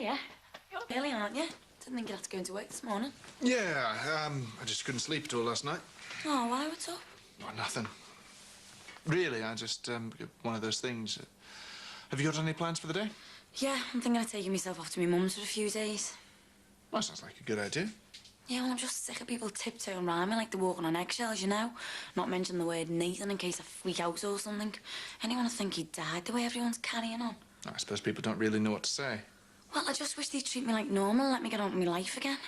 Hiya. You're up early, aren't you? Didn't think you'd have to go into work this morning. Yeah, I just couldn't sleep at all last night. Oh, why? What's up? Oh, nothing. Really, I just, one of those things. Have you got any plans for the day? Yeah, I'm thinking of taking myself off to my mum's for a few days. Well, sounds like a good idea. Yeah, well, I'm just sick of people tiptoeing around me like they're walking on eggshells, you know? Not mention the word Nathan in case I freak out or something. Anyone would think he died the way everyone's carrying on. I suppose people don't really know what to say. Well, I just wish they'd treat me like normal and let me get on with my life again.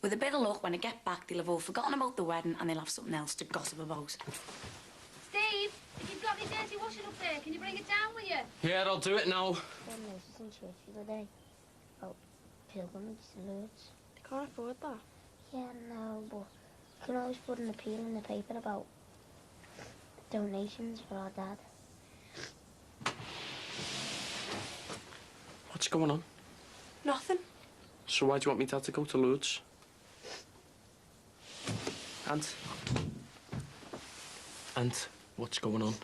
With a bit of luck, when I get back, they'll have all forgotten about the wedding and they'll have something else to gossip about. Steve, if you've got any dirty washing up there, can you bring it down, will you? Yeah, I'll do it now. One notice in church the other day about pilgrimage to Lourdes. They can't afford that. Yeah, no, but you can always put an appeal in the paper about donations for our dad. What's going on? Nothing. So why do you want me dad to go to Lourdes? And what's going on?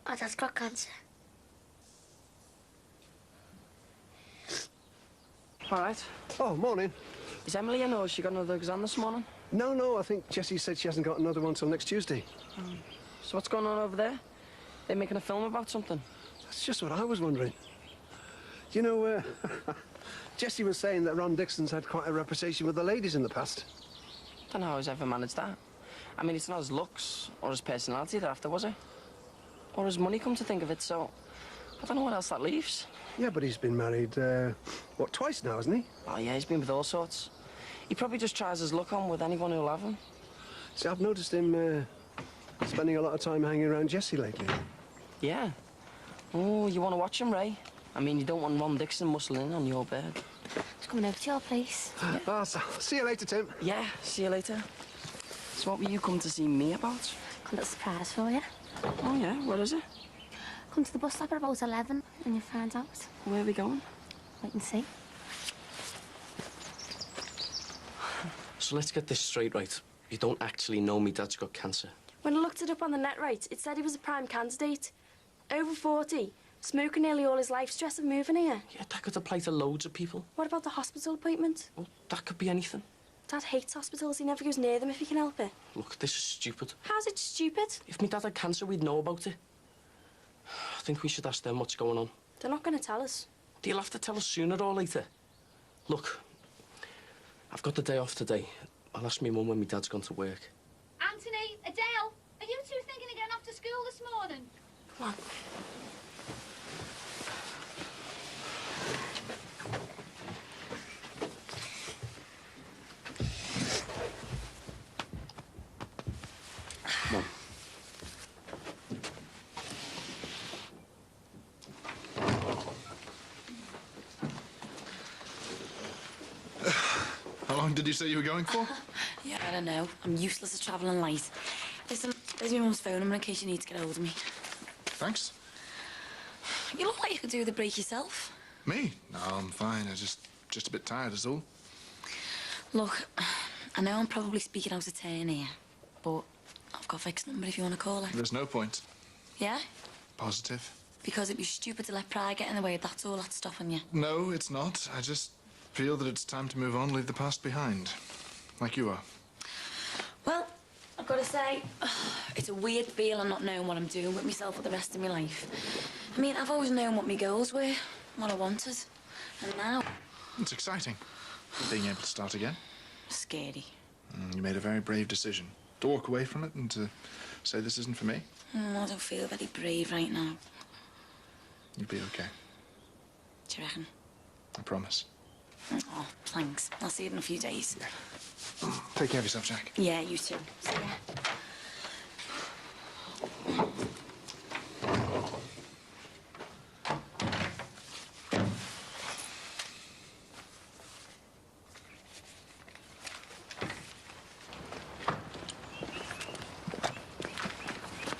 Our dad's got cancer. All right. Oh, morning. Is Emily in or has she got another exam this morning? No, I think Jessie said she hasn't got another one till next Tuesday. So what's going on over there? They making a film about something? That's just what I was wondering. You know, Jessie was saying that Ron Dixon's had quite a reputation with the ladies in the past. Don't know how he's ever managed that. I mean, it's not his looks or his personality they're after, was it? Or his money, come to think of it, so I don't know what else that leaves. Yeah, but he's been married, what, twice now, hasn't he? Oh, yeah, he's been with all sorts. He probably just tries his luck on with anyone who'll have him. See, I've noticed him spending a lot of time hanging around Jessie lately. Yeah. Oh, you want to watch him, Ray? I mean, you don't want Ron Dixon muscling in on your bed. Just coming over to your place. Yeah. Oh, so, see you later, Tim. Yeah, see you later. So what were you coming to see me about? Got a little surprise for you. Oh, yeah? What is it? Come to the bus stop at about 11 and you'll find out. Where are we going? Wait and see. So let's get this straight, right? You don't actually know me dad's got cancer. When I looked it up on the net, right, it said he was a prime candidate. Over 40, smoking nearly all his life, stress of moving here. Yeah, that could apply to loads of people. What about the hospital appointment? Well, that could be anything. Dad hates hospitals. He never goes near them if he can help it. Look, this is stupid. How's it stupid? If my dad had cancer, we'd know about it. I think we should ask them what's going on. They're not going to tell us. They'll have to tell us sooner or later. Look, I've got the day off today. I'll ask my mum when my dad's gone to work. Anthony, Adele, are you two thinking of getting off to school this morning? Come on. Come on. How long did you say you were going for? Yeah, I don't know. I'm useless at travelling light. Listen, there's my mum's phone number in case you need to get hold of me. Thanks. You look like you could do the break yourself. Me? No, I'm fine. I'm just a bit tired is all. Look, I know I'm probably speaking out of turn here, but I've got Vic's number if you want to call her. There's no point. Yeah? Positive? Because it'd be stupid to let pride get in the way. That's all that's stopping you. No, it's not. I just feel that it's time to move on, leave the past behind. Like you are. Well, I've got to say, it's a weird feeling not knowing what I'm doing with myself for the rest of my life. I mean, I've always known what my goals were, what I wanted. And now... It's exciting. Being able to start again. Scary. You made a very brave decision. To walk away from it and to say this isn't for me. I don't feel very brave right now. You'll be okay. Do you reckon? I promise. Oh, thanks. I'll see you in a few days. Yeah. Take care of yourself, Jack. Yeah, you too. See ya.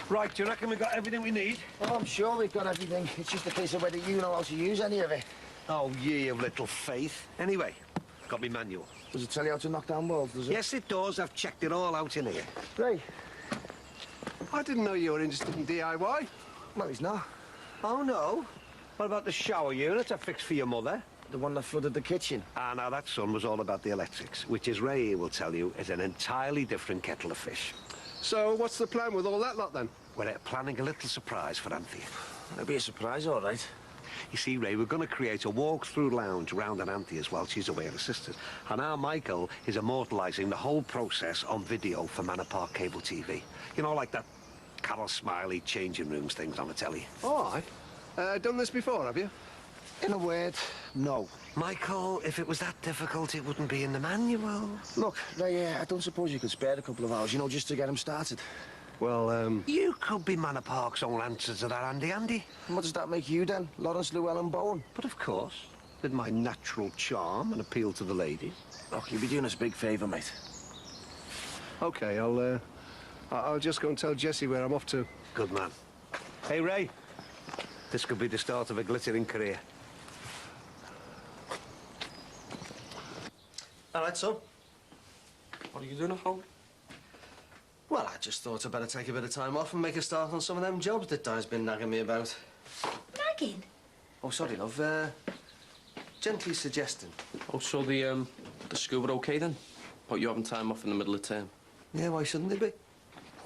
Right, do you reckon we've got everything we need? Oh, I'm sure we've got everything. It's just a case of whether you know how to use any of it. Oh, ye of little faith. Anyway, got me manual. Does it tell you how to knock down walls, does it? Yes, it does. I've checked it all out in here. Ray. I didn't know you were interested in DIY. Well, he's not. Oh, no? What about the shower unit I fixed for your mother? The one that flooded the kitchen. Ah, now that son was all about the electrics, which, as Ray will tell you, is an entirely different kettle of fish. So what's the plan with all that lot, then? We're planning a little surprise for Anthea. It'll be a surprise, all right. You see, Ray, we're going to create a walk-through lounge round at Anthea's while she's away at her sister's. And our Michael is immortalising the whole process on video for Manor Park cable TV. You know, like that Carol Smiley changing rooms things on the telly. All right. Done this before, have you? In a word, no. Michael, if it was that difficult, it wouldn't be in the manual. Look, Ray, I don't suppose you could spare a couple of hours, you know, just to get him started. Well, You could be Manor Park's own answer to that Andy. And what does that make you, then? Lawrence Llewellyn Bowen? But of course, with my natural charm and appeal to the ladies. Look, you'd be doing us a big favour, mate. OK, I'll just go and tell Jessie where I'm off to. Good man. Hey, Ray. This could be the start of a glittering career. All right, son. What are you doing at home? Well, I just thought I'd better take a bit of time off and make a start on some of them jobs that Di's been nagging me about. Nagging? Oh, sorry, love. Gently suggesting. Oh, so the scuba okay then? But you having time off in the middle of term? Yeah, why shouldn't they be?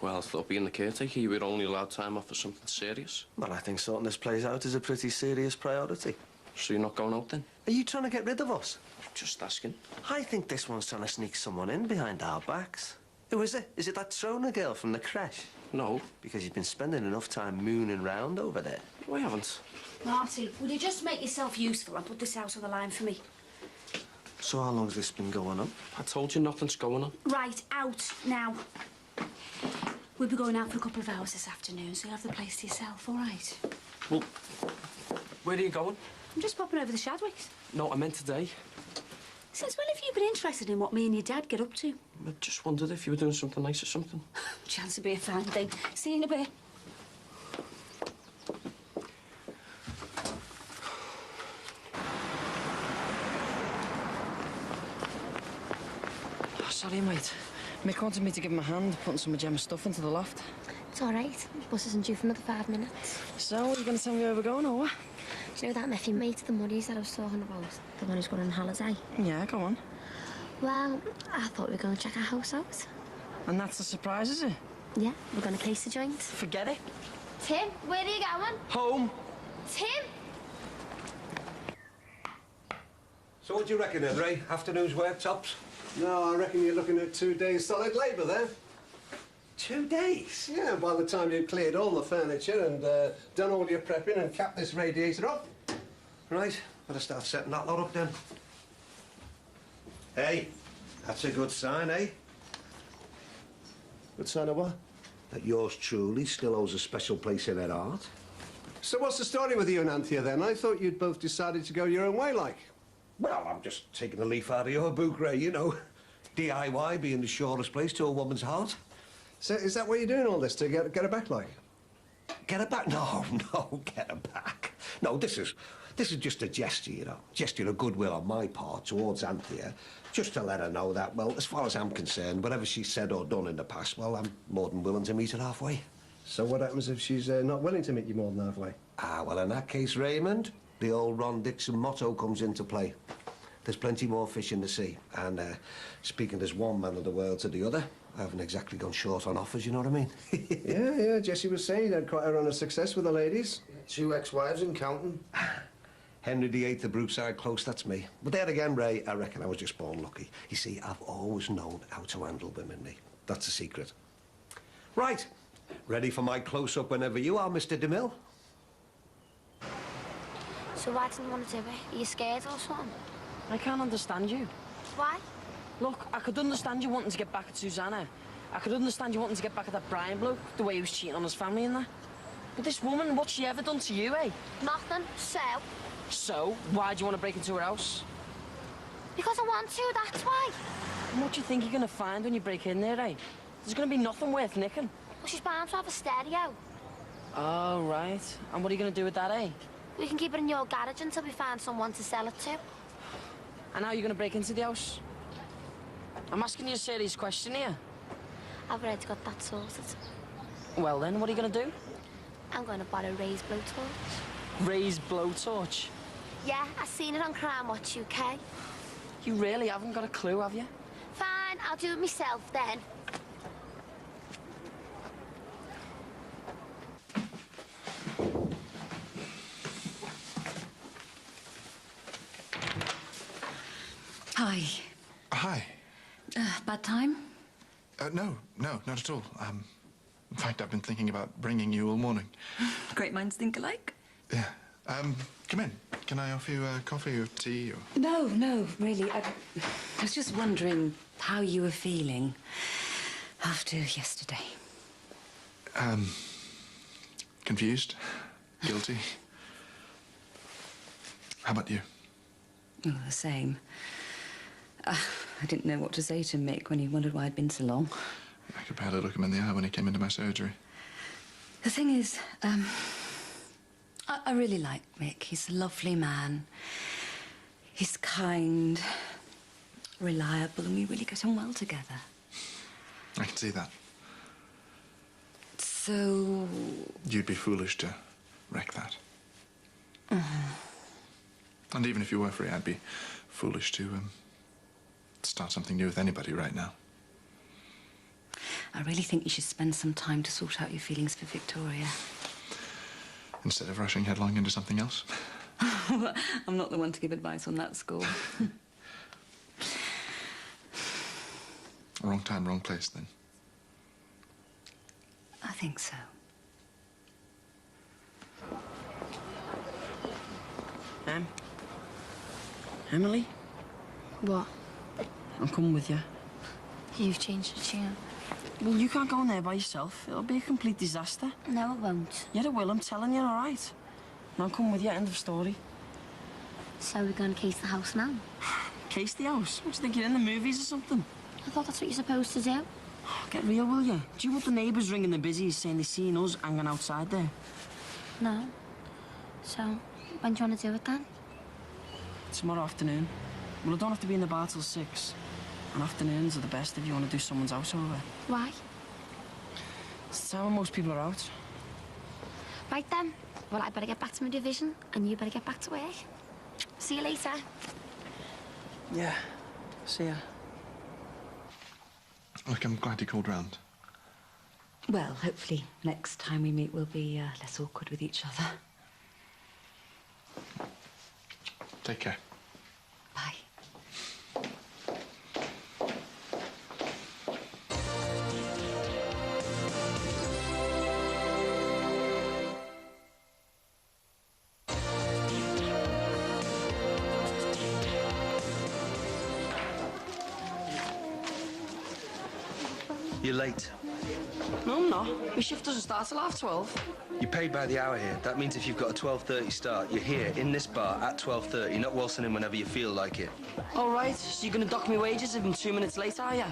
Well, I thought being the caretaker, you were only allowed time off for something serious. Well, I think sorting this place out is a pretty serious priority. So you're not going out then? Are you trying to get rid of us? Just asking. I think this one's trying to sneak someone in behind our backs. Who is it? Is it that Trona girl from the creche? No. Because you've been spending enough time mooning round over there. No, I haven't. Marty, will you just make yourself useful and put this house on the line for me? So how long's this been going on? I told you nothing's going on. Right, out now. We'll be going out for a couple of hours this afternoon, so you'll have the place to yourself, all right? Well, where are you going? I'm just popping over the Shadwicks. No, I meant today. Since when have you been interested in what me and your dad get up to? I just wondered if you were doing something nice or something. Chance to be a fine thing. See you in a bit. Oh, sorry, mate. Mick wanted me to give him a hand putting some of Gemma's stuff into the loft. It's all right. Bus isn't due for another 5 minutes. So, are you going to tell me where we're going, or what? Do you know that nephew mate, the Muddies that I was talking about? The one who's going on holiday? Yeah, go on. Well, I thought we were going to check our house out. And that's the surprise, is it? Yeah, we're going to case the joint. Forget it. Tim, where are you going? Home. Tim? So what do you reckon, then, Ray? Afternoon's work tops? No, I reckon you're looking at 2 days solid labour there. 2 days? Yeah, by the time you've cleared all the furniture and done all your prepping and capped this radiator off. Right, better start setting that lot up then. Hey, that's a good sign, eh? Good sign of what? That yours truly still owes a special place in her heart. So what's the story with you and Anthea, then? I thought you'd both decided to go your own way, like. Well, I'm just taking a leaf out of your book, Ray, you know. DIY being the surest place to a woman's heart. So is that what you're doing all this, to get her back, like? Get her back? No, get her back. No, this is just a gesture, you know. Gesture of goodwill on my part towards Anthea, just to let her know that, well, as far as I'm concerned, whatever she's said or done in the past, well, I'm more than willing to meet her halfway. So what happens if she's not willing to meet you more than halfway? Ah, well, in that case, Raymond, the old Ron Dixon motto comes into play. There's plenty more fish in the sea. And speaking as one man of the world to the other, I haven't exactly gone short on offers, you know what I mean? Yeah, Jessie was saying you had quite a run of success with the ladies. 2 ex-wives and counting. Henry VIII, the brookside close, that's me. But there again, Ray, I reckon I was just born lucky. You see, I've always known how to handle women, Lee. That's the secret. Right. Ready for my close-up whenever you are, Mr. DeMille? So why didn't you want to do it? Are you scared or something? I can't understand you. Why? Look, I could understand you wanting to get back at Susanna. I could understand you wanting to get back at that Brian bloke, the way he was cheating on his family and that. But this woman, what's she ever done to you, eh? Nothing. So? So, why do you want to break into her house? Because I want to, that's why. And what do you think you're going to find when you break in there, eh? There's going to be nothing worth nicking. Well, she's bound to have a stereo. Oh, right. And what are you going to do with that, eh? We can keep it in your garage until we find someone to sell it to. And how are you going to break into the house? I'm asking you a serious question here. I've already got that sorted. Well then, what are you going to do? I'm going to borrow Ray's blowtorch. raised blowtorch? Yeah, I seen it on Crime Watch UK. You really haven't got a clue, have you? Fine, I'll do it myself then. Hi. Hi. Bad time? No, not at all. In fact, I've been thinking about bringing you all morning. Great minds think alike. Yeah. Come in. Can I offer you a coffee or tea or... No, really. I was just wondering how you were feeling after yesterday. Confused? Guilty? How about you? Oh, the same. I didn't know what to say to Mick when he wondered why I'd been so long. I could barely look him in the eye when he came into my surgery. The thing is, I really like Mick. He's a lovely man. He's kind, reliable, and we really get on well together. I can see that. So... You'd be foolish to wreck that. And even if you were free, I'd be foolish to, start something new with anybody right now. I really think you should spend some time to sort out your feelings for Victoria. Instead of rushing headlong into something else? I'm not the one to give advice on that score. Wrong time, wrong place, then. I think so. Emily? What? I'm coming with you. You've changed the tune. Well, you can't go in there by yourself. It'll be a complete disaster. No, it won't. Yeah, it will, I'm telling you, all right? And I'll come with you, end of story. So we're going to case the house now? Case the house? What, do you think you're in the movies or something? I thought that's what you're supposed to do. Get real, will you? Do you want the neighbours ringing the busies saying they seen us hanging outside there? No. So, when do you want to do it then? Tomorrow afternoon. Well, I don't have to be in the bar till 6. And afternoons are the best if you want to do someone's house over. Why? It's the time when most people are out. Right then. Well, I better get back to my division, and you better get back to work. See you later. Yeah. See ya. Look, I'm glad you called round. Well, hopefully next time we meet we'll be less awkward with each other. Take care. Bye. You're late. No, I'm not. My shift doesn't start till 12:30. You're paid by the hour here. That means if you've got a 12:30 start, you're here in this bar at 12:30, not waltzing in whenever you feel like it. All right, so you're going to dock me wages if I'm 2 minutes late, are you?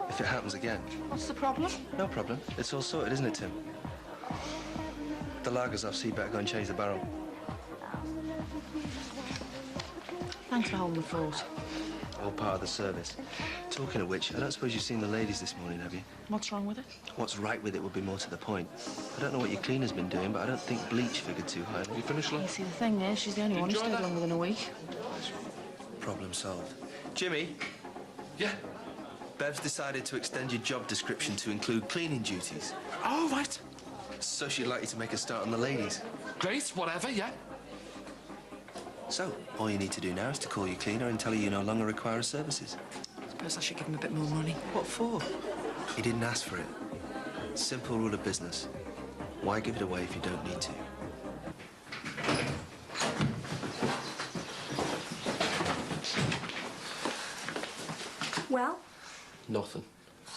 If it happens again. What's the problem? No problem. It's all sorted, isn't it, Tim? The lager's off, so you better go and change the barrel. Thanks for holding the fort. All part of the service. Talking of which, I don't suppose you've seen the ladies this morning, have you? What's wrong with it? What's right with it would be more to the point. I don't know what your cleaner's been doing, but I don't think bleach figured too high. Have you finished, love? You see, the thing is, she's the only one who stayed longer than a week. Problem solved. Jimmy? Yeah? Bev's decided to extend your job description to include cleaning duties. Oh, right. So she'd like you to make a start on the ladies. Great, whatever, yeah. So, all you need to do now is to call your cleaner and tell her you no longer require her services. I suppose I should give him a bit more money. What for? He didn't ask for it. Simple rule of business. Why give it away if you don't need to? Well, Nothing.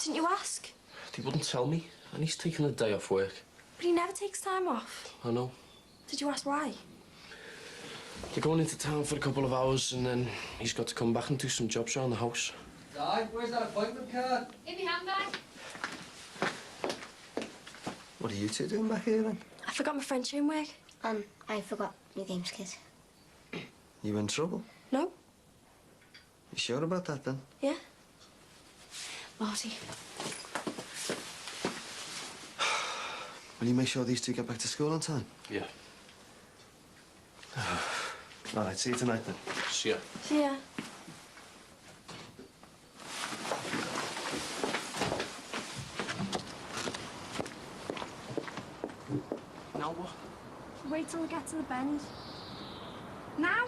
didn't you ask? He wouldn't tell me, and he's taking a day off work. But he never takes time off. I know. Did you ask why? They're going into town for a couple of hours, and then he's got to come back and do some jobs around the house. Di, where's that appointment card? In my handbag. What are you two doing back here, then? I forgot my French homework. I forgot your games kit. You in trouble? No? You sure about that, then? Yeah? Marty. Will you make sure these two get back to school on time? Yeah. All right, see you tonight then. See ya. See ya. Now what? Wait till we get to the bend. Now?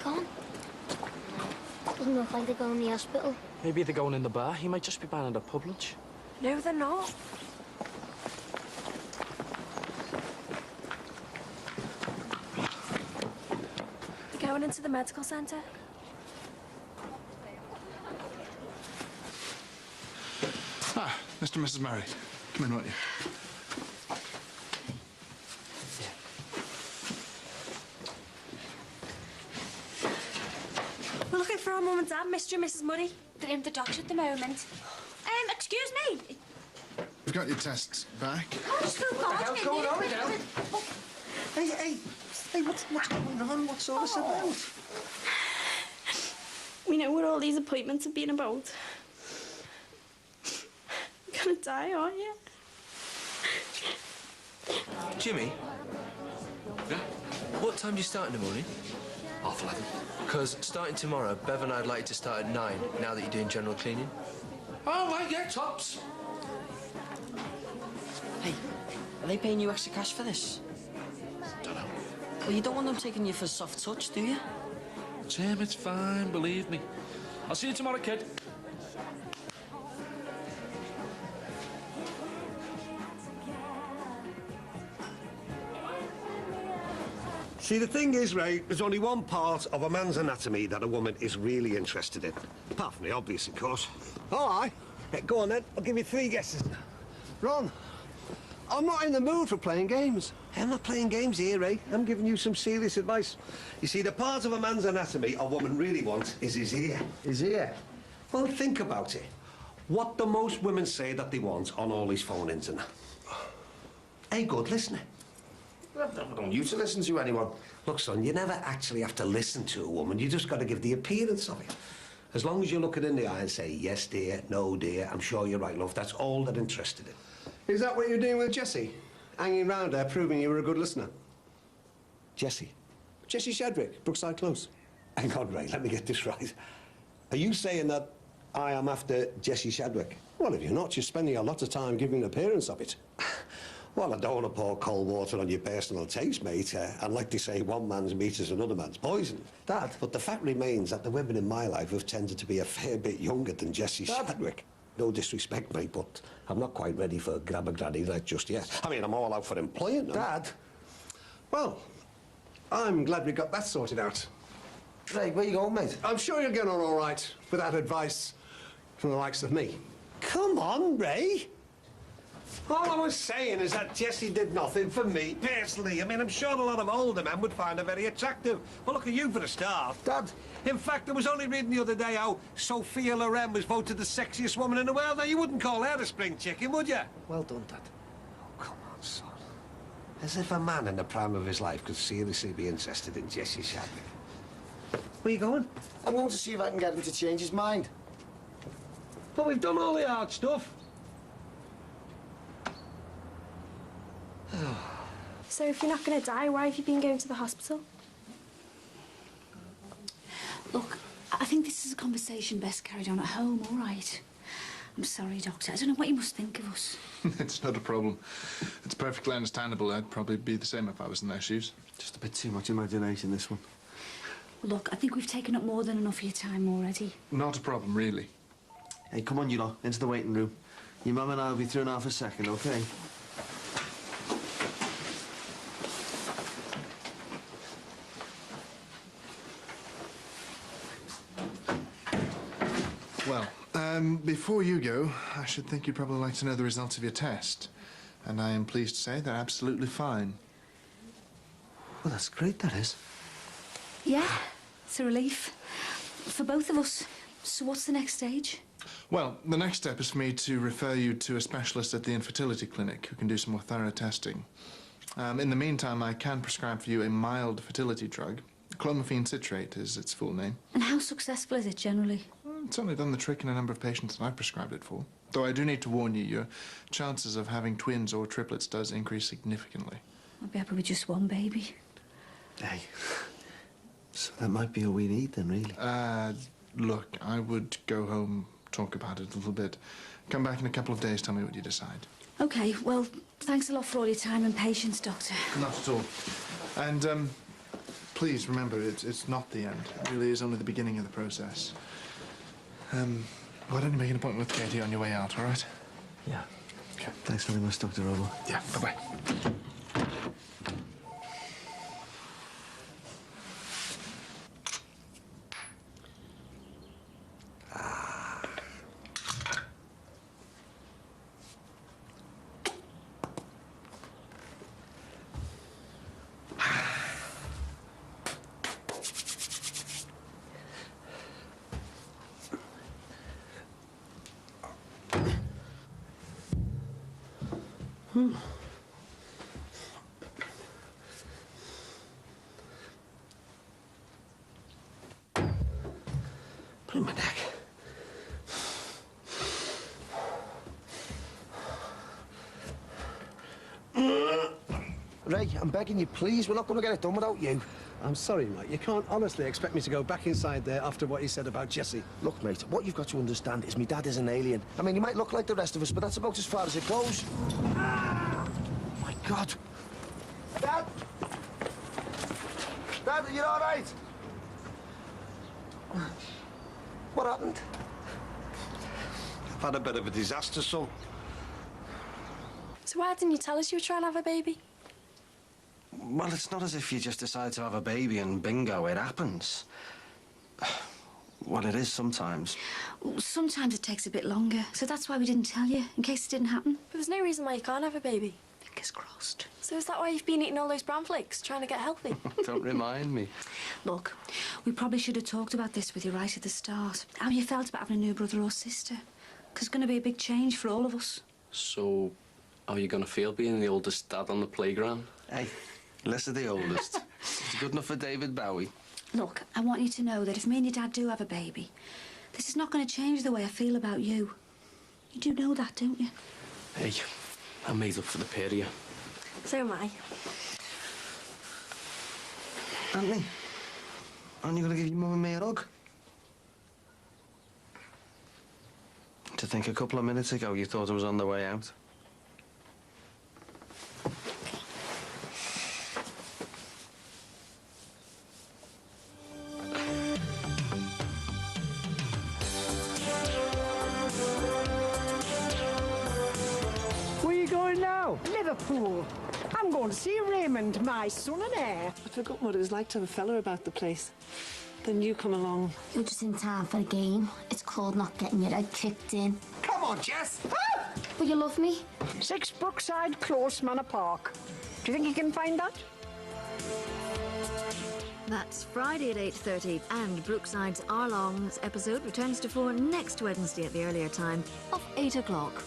Gone. Doesn't look like they're going to the hospital. Maybe they're going in the bar. He might just be buying a pub lunch. No, they're not. They're going into the medical centre. Ah, Mr. and Mrs. Murray. Come in, won't you? We're looking for our mum and dad, Mr. and Mrs. Murray. They're in the doctor at the moment. Excuse me. We've got your tests back. Oh, still got What's going on, Adele? Hey, what's going on? What's all this about? We know what all these appointments have been about. You're gonna die, aren't you? Jimmy? Yeah? What time do you start in the morning? 11:30. Because starting tomorrow, Bev and I'd like you to start at 9, now that you're doing general cleaning. Oh, right, yeah, tops. Hey, are they paying you extra cash for this? Don't know. Well, you don't want them taking you for soft touch, do you? Tim, it's fine, believe me. I'll see you tomorrow, kid. See, the thing is, Ray, there's only one part of a man's anatomy that a woman is really interested in. Apart from the obvious, of course. All right. Yeah, go on, then. I'll give you 3 guesses. Ron, I'm not in the mood for playing games. I'm not playing games here, Ray. I'm giving you some serious advice. You see, the part of a man's anatomy a woman really wants is his ear. His ear? Well, think about it. What do most women say that they want on all these phone-ins and that? A good listener. I don't used to listen to anyone. Look, son, you never actually have to listen to a woman. You just got to give the appearance of it. As long as you look her in the eye and say, yes, dear, no, dear, I'm sure you're right, love. That's all they're interested in. Is that what you're doing with Jessie? Hanging round her, proving you were a good listener? Jessie? Jessie Shadwick, Brookside Close. Hang on, Ray, let me get this right. Are you saying that I am after Jessie Shadwick? Well, if you're not, you're spending a lot of time giving an appearance of it. Well, I don't want to pour cold water on your personal taste, mate. And like they say, one man's meat is another man's poison. Dad. But the fact remains that the women in my life have tended to be a fair bit younger than Jessie Shadwick. No disrespect, mate, but I'm not quite ready for grab a granny like just yet. I mean, I'm all out for employing them. Dad? Well, I'm glad we got that sorted out. Ray, where you going, mate? I'm sure you'll get on all right without advice from the likes of me. Come on, Ray. All I was saying is that Jessie did nothing for me personally. I mean, I'm sure a lot of older men would find her very attractive. Well, look at you for a start. Dad. In fact, I was only reading the other day how Sophia Loren was voted the sexiest woman in the world. Now, you wouldn't call her a spring chicken, would you? Well done, Dad. Oh, come on, son. As if a man in the prime of his life could seriously be interested in Jessie Shadwick. Where you going? I'm going to see if I can get him to change his mind. But we've done all the hard stuff. So if you're not going to die, why have you been going to the hospital? Look, I think this is a conversation best carried on at home, all right? I'm sorry, Doctor. I don't know what you must think of us. It's not a problem. It's perfectly understandable. I'd probably be the same if I was in their shoes. Just a bit too much imagination, this one. Look, I think we've taken up more than enough of your time already. Not a problem, really. Hey, come on, you lot, into the waiting room. Your mum and I will be through in half a second, OK? Well, before you go, I should think you'd probably like to know the results of your test. And I am pleased to say they're absolutely fine. Well, that's great, that is. Yeah, it's a relief. For both of us. So what's the next stage? Well, the next step is for me to refer you to a specialist at the infertility clinic who can do some more thorough testing. In the meantime, I can prescribe for you a mild fertility drug, Clomiphene citrate is its full name. And how successful is it generally? It's only done the trick in a number of patients that I've prescribed it for. Though I do need to warn you, your chances of having twins or triplets does increase significantly. I'll be happy with just one baby. Hey, so that might be all we need then, really. Look, I would go home, talk about it a little bit. Come back in a couple of days, tell me what you decide. OK, well, thanks a lot for all your time and patience, Doctor. Not at all. And, please remember, it's not the end. It really is only the beginning of the process. Why don't you make an appointment with Katie on your way out, all right? Yeah. Okay. Thanks very much, Dr. Robo. Yeah, bye-bye. Blow my neck. Ray, I'm begging you, please. We're not going to get it done without you. I'm sorry, mate. You can't honestly expect me to go back inside there after what he said about Jessie. Look, mate, what you've got to understand is my dad is an alien. I mean, he might look like the rest of us, but that's about as far as it goes. Oh, my God. Dad! Dad, are you all right? What happened? I've had a bit of a disaster, son. So why didn't you tell us you were trying to have a baby? Well, it's not as if you just decide to have a baby and bingo, it happens. Well, it is sometimes. Well, sometimes it takes a bit longer, so that's why we didn't tell you, in case it didn't happen. But there's no reason why you can't have a baby. Fingers crossed. So is that why you've been eating all those bran flakes, trying to get healthy? Don't remind me. Look, we probably should have talked about this with you right at the start. How you felt about having a new brother or sister. Because it's going to be a big change for all of us. So, how are you going to feel being the oldest dad on the playground? Hey, less of the oldest. It's good enough for David Bowie. Look, I want you to know that if me and your dad do have a baby, this is not going to change the way I feel about you. You do know that, don't you? Hey, I made up for the pair of you. So am I. Anthony, aren't you going to give your mum and me a hug? To think a couple of minutes ago you thought I was on the way out. Where are you going now? Liverpool. I'm going to see Raymond, my son and heir. I forgot what it was like to have a fella about the place. Then you come along. You're just in time for a game. It's called not getting your head kicked in. Come on, Jess! But you love me? 6 Brookside Close, Manor Park. Do you think you can find that? That's Friday at 8:30, and Brookside's Arlong's episode returns to 4 next Wednesday at the earlier time of 8 o'clock.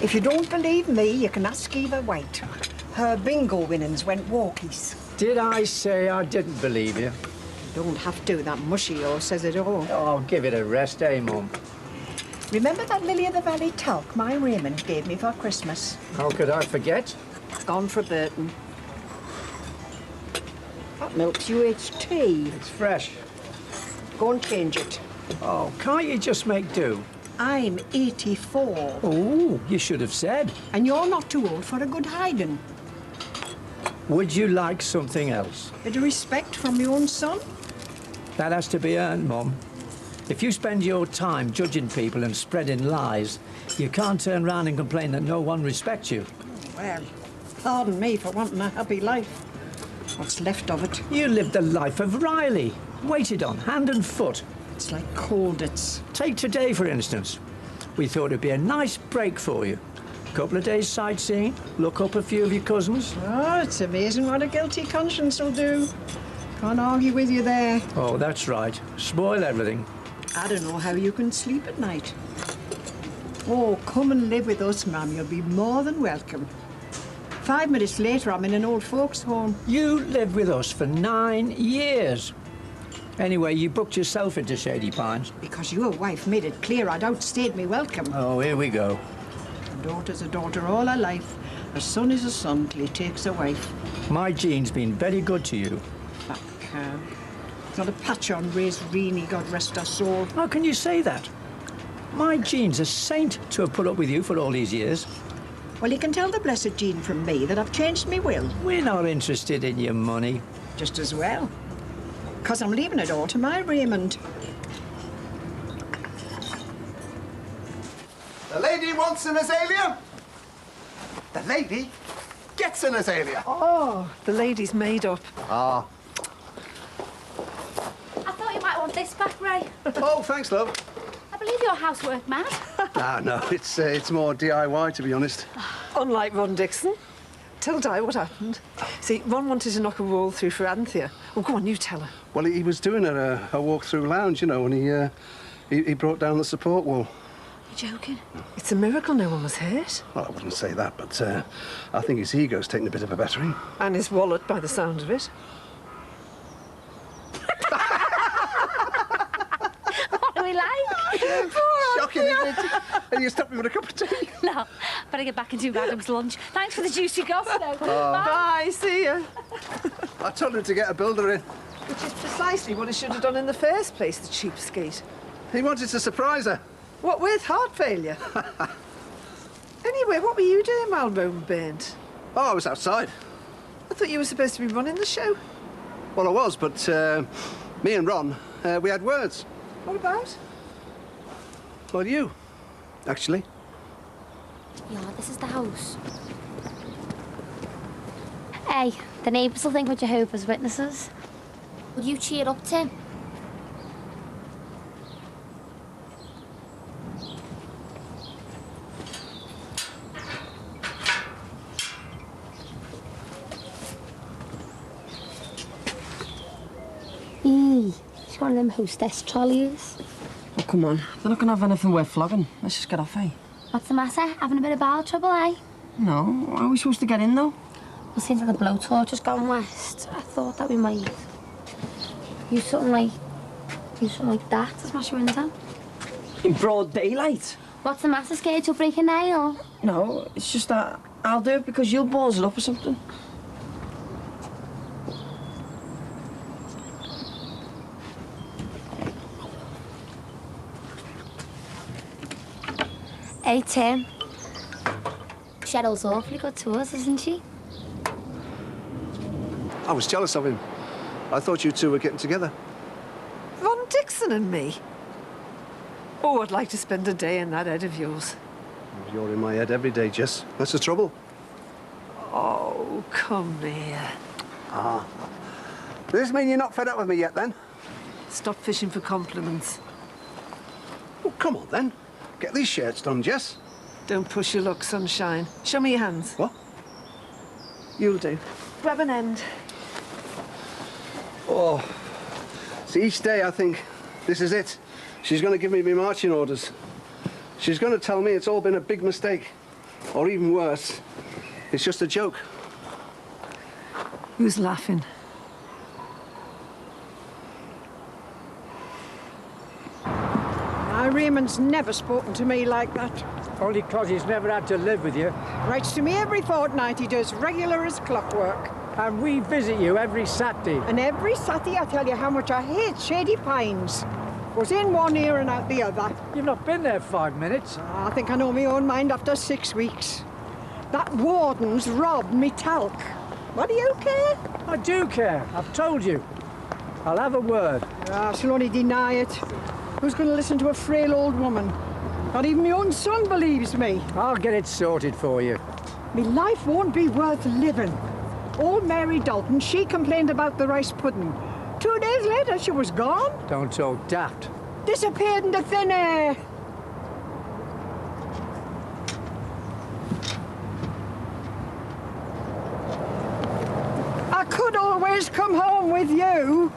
If you don't believe me, you can ask Eva White. Her bingo winnings went walkies. Did I say I didn't believe you? You don't have to. That mushy-o says it all. Oh, give it a rest, eh, Mum? Remember that lily-of-the-valley talc my Raymond gave me for Christmas? How could I forget? Gone for Burton. That milk's UHT. It's fresh. Go and change it. Oh, can't you just make do? I'm 84. Oh, you should have said. And you're not too old for a good hiding. Would you like something else? Bit of respect from your own son? That has to be earned, Mum. If you spend your time judging people and spreading lies, you can't turn round and complain that no one respects you. Well, pardon me for wanting a happy life. What's left of it? You lived the life of Riley. Waited on, hand and foot. It's like Colditz. Take today, for instance. We thought it'd be a nice break for you. Couple of days sightseeing, look up a few of your cousins. Oh, it's amazing what a guilty conscience will do. Can't argue with you there. Oh, that's right. Spoil everything. I don't know how you can sleep at night. Oh, come and live with us, ma'am. You'll be more than welcome. 5 minutes later, I'm in an old folks' home. You lived with us for 9 years. Anyway, you booked yourself into Shady Pines. Because your wife made it clear I'd outstayed me welcome. Oh, here we go. A daughter's a daughter all her life. A son is a son till he takes a wife. My Jean's been very good to you. That cab. Got a patch on Ray's Reenie, God rest her soul. How can you say that? My Jean's a saint to have put up with you for all these years. Well, you can tell the blessed Jean from me that I've changed me will. We're not interested in your money. Just as well. 'Cause I'm leaving it all to my Raymond. The lady wants an azalea. The lady gets an azalea. Oh, the lady's made up. Ah. I thought you might want this back, Ray. Oh, thanks, love. I believe you're housework man. Ah, no, it's more DIY, to be honest. Unlike Ron Dixon. Tell Di what happened. See, Ron wanted to knock a wall through for Anthea. Oh, go on, you tell her. Well, he was doing a walk-through lounge, you know, and he brought down the support wall. You're joking? It's a miracle no one was hurt. Well, I wouldn't say that, but I think his ego's taken a bit of a bettering. And his wallet, by the sound of it. What do we like? Shocking, isn't it? And you stopped me with a cup of tea. No, better get back and do Adam's lunch. Thanks for the juicy gossip, though. Bye, see ya. I told him to get a builder in. Which is precisely what he should have done in the first place, the cheapskate. He wanted to surprise her. What with? Heart failure? Anyway, what were you doing while Rome burned? Oh, I was outside. I thought you were supposed to be running the show. Well, I was, but me and Ron, we had words. What about? Well, you, actually. Yeah, this is the house. Hey, the neighbours will think we're Jehovah's Witnesses. Will you cheer up, Tim? She's one of them hostess trolleys. Oh, come on. They're not going to have anything worth flogging. Let's just get off, eh? What's the matter? Having a bit of bowel trouble, eh? No. How are we supposed to get in, though? Well, since the blowtorch has gone west, I thought that we might use something like that to smash your window. In broad daylight? What's the matter? Scared you'll break a nail? No, it's just that I'll do it because you'll balls it up or something. Hey, Tim. Cheryl's awfully good to us, isn't she? I was jealous of him. I thought you two were getting together. Ron Dixon and me? Oh, I'd like to spend a day in that head of yours. You're in my head every day, Jess. That's the trouble. Oh, come here. Ah. Does this mean you're not fed up with me yet, then? Stop fishing for compliments. Oh, come on, then. Get these shirts done, Jess. Don't push your luck, sunshine. Show me your hands. What? You'll do. Grab an end. Oh. See, each day I think, this is it. She's going to give me my marching orders. She's going to tell me it's all been a big mistake. Or even worse, it's just a joke. Who's laughing? My Raymond's never spoken to me like that. Only 'cause he's never had to live with you. Writes to me every fortnight, he does, regular as clockwork. And we visit you every Saturday. And every Saturday I tell you how much I hate Shady Pines. Goes in one ear and out the other. You've not been there 5 minutes. I think I know my own mind after 6 weeks. That warden's robbed me talc. What do you care? I do care. I've told you. I'll have a word. I shall only deny it. Who's going to listen to a frail old woman? Not even my own son believes me. I'll get it sorted for you. Me life won't be worth living. Old Mary Dalton, she complained about the rice pudding. 2 days later, she was gone. Don't talk daft. Disappeared into thin air. I could always come home with you.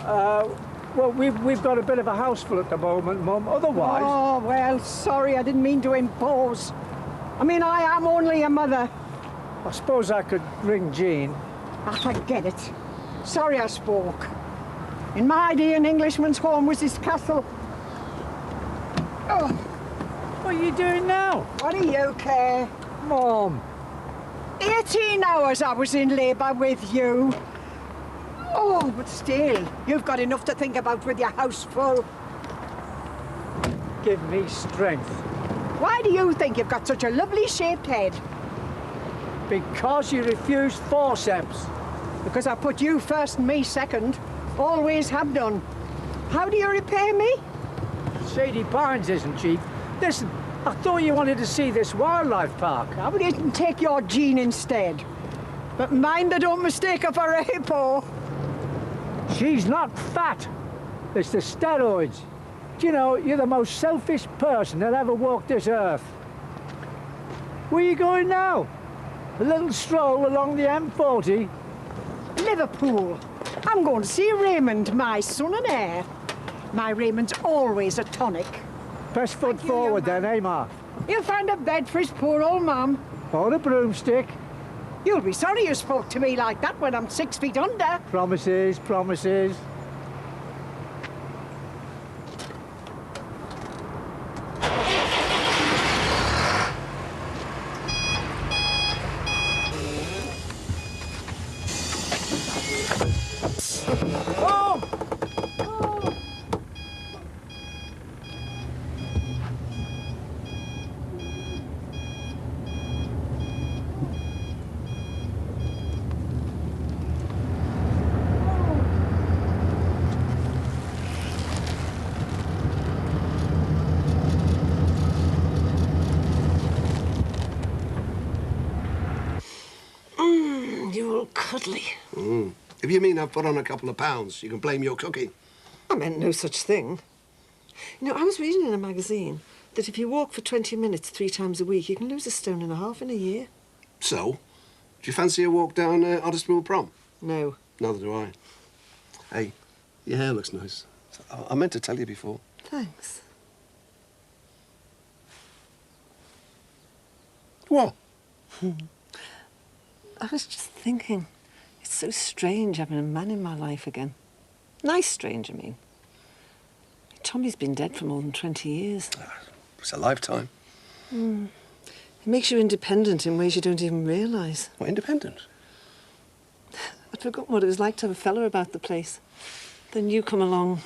Well, we've got a bit of a house full at the moment, Mum. Otherwise... Oh, well, sorry, I didn't mean to impose. I mean, I am only a mother. I suppose I could ring Jean. I forget it. Sorry I spoke. In my day, an Englishman's home was his castle. Oh. What are you doing now? What do you care? Mum. 18 hours I was in labour with you. Oh, but still, you've got enough to think about with your house full. Give me strength. Why do you think you've got such a lovely shaped head? Because you refused forceps. Because I put you first and me second. Always have done. How do you repay me? Sadie Pines isn't cheap. Listen, I thought you wanted to see this wildlife park. I wouldn't take your Jean instead. But mind they don't mistake her for a hippo. She's not fat. It's the steroids. Do you know, you're the most selfish person that ever walked this earth. Where are you going now? A little stroll along the M40? Liverpool. I'm going to see Raymond, my son and heir. My Raymond's always a tonic. Best foot forward then, eh, Ma? He'll find a bed for his poor old mum. Or a broomstick. You'll be sorry you spoke to me like that when I'm 6 feet under. Promises, promises. You're all cuddly. If you mean I've put on a couple of pounds, you can blame your cooking. I meant no such thing. You know, I was reading in a magazine that if you walk for 20 minutes 3 times a week, you can lose 1.5 stone in a year. So, do you fancy a walk down Otterspool Prom? No. Neither do I. Hey, your hair looks nice. I meant to tell you before. Thanks. What? I was just thinking, it's so strange having a man in my life again. Nice strange, I mean. Tommy's been dead for more than 20 years. It's a lifetime. It makes you independent in ways you don't even realise. What, independent? I'd forgotten what it was like to have a fella about the place. Then you come along.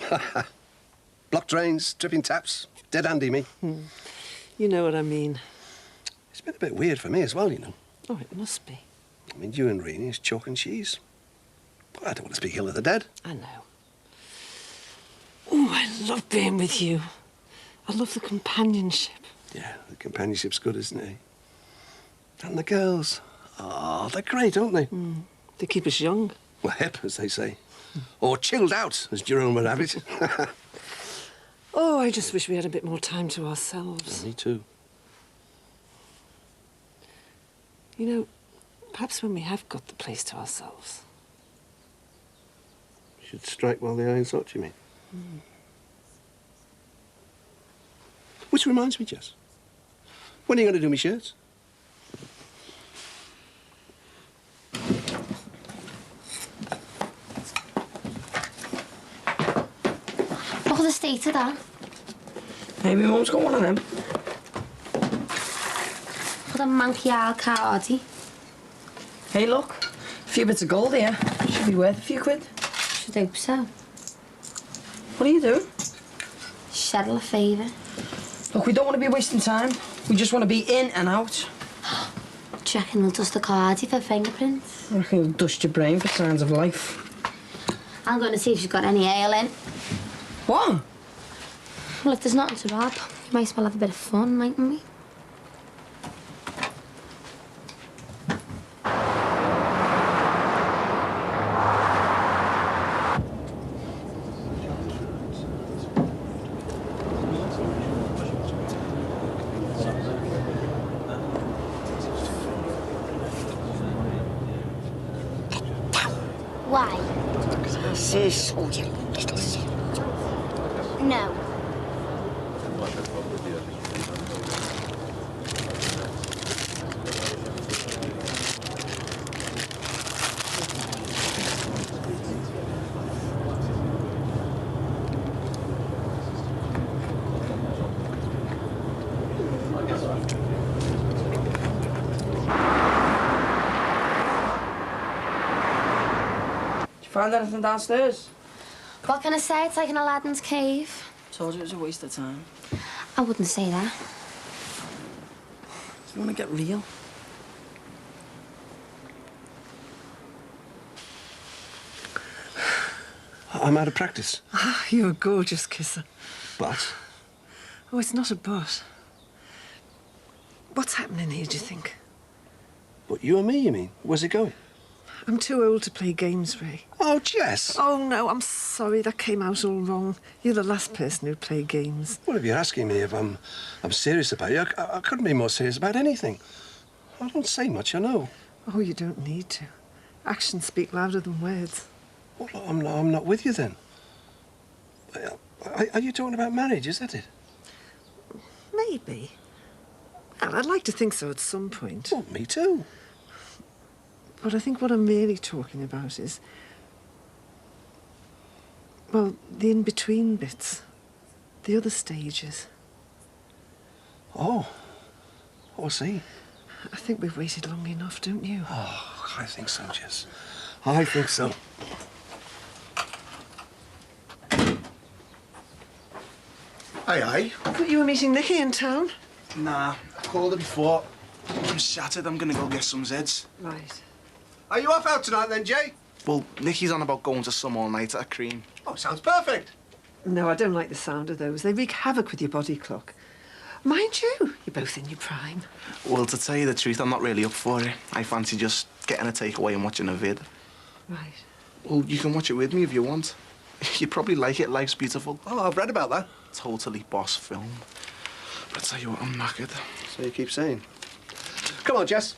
Block drains, dripping taps, dead handy me. You know what I mean. It's been a bit weird for me as well, you know. Oh, it must be. I mean, you and Reenie is chalk and cheese. But I don't want to speak ill of the dead. I know. Oh, I love being with you. I love the companionship. Yeah, the companionship's good, isn't it? And the girls. Oh, they're great, aren't they? They keep us young. Well, hip, as they say. Or chilled out, as Jerome would have it. Oh, I just wish we had a bit more time to ourselves. Me too. You know, perhaps when we have got the place to ourselves. You should strike while the iron's hot, you mean? Which reminds me, Jess. When are you going to do me shirts? Look at the state of that. Maybe Mum's got one of them. What a manky old cardy. Hey, look. A few bits of gold here. Should be worth a few quid. Should hope so. What are you doing? settle a favour. Look, we don't want to be wasting time. We just want to be in and out. Do you reckon they'll dust the cardi for fingerprints? I reckon they'll dust your brain for signs of life. I'm going to see if she's got any ale in. What? Well, if there's nothing to rob, we might as well have a bit of fun, mightn't we? Why? Sis, oh, you little sis. No. Find anything downstairs? What can I say? It's like an Aladdin's cave. Told you it was a waste of time. I wouldn't say that. You want to get real? I'm out of practice. Ah, you're a gorgeous kisser. But? Oh, it's not a but. What's happening here, do you think? What, you and me, you mean? Where's it going? I'm too old to play games, Ray. Oh, Jess. Oh, no, I'm sorry. That came out all wrong. You're the last person who'd play games. Well, if you're asking me if I'm serious about you, I couldn't be more serious about anything. I don't say much, I know. Oh, you don't need to. Actions speak louder than words. Well, I'm not with you then. Are you talking about marriage, is that it? Maybe. Well, I'd like to think so at some point. Well, me too. But I think what I'm really talking about is, well, the in-between bits, the other stages. Oh, I see. I think we've waited long enough, don't you? Oh, I think so, Jess. I think so. Aye, aye. I thought you were meeting Nicky in town. Nah, I called her before. I'm shattered. I'm gonna go get some Zeds. Right. Are you off out tonight then, Jay? Well, Nicky's on about going to some all night at Cream. Oh, sounds perfect. No, I don't like the sound of those. They wreak havoc with your body clock. Mind you, you're both in your prime. Well, to tell you the truth, I'm not really up for it. I fancy just getting a takeaway and watching a vid. Right. Well, you can watch it with me if you want. You'd probably like it. Life's Beautiful. Oh, I've read about that. Totally boss film. But I tell you what, I'm knackered. So you keep saying. Come on, Jess.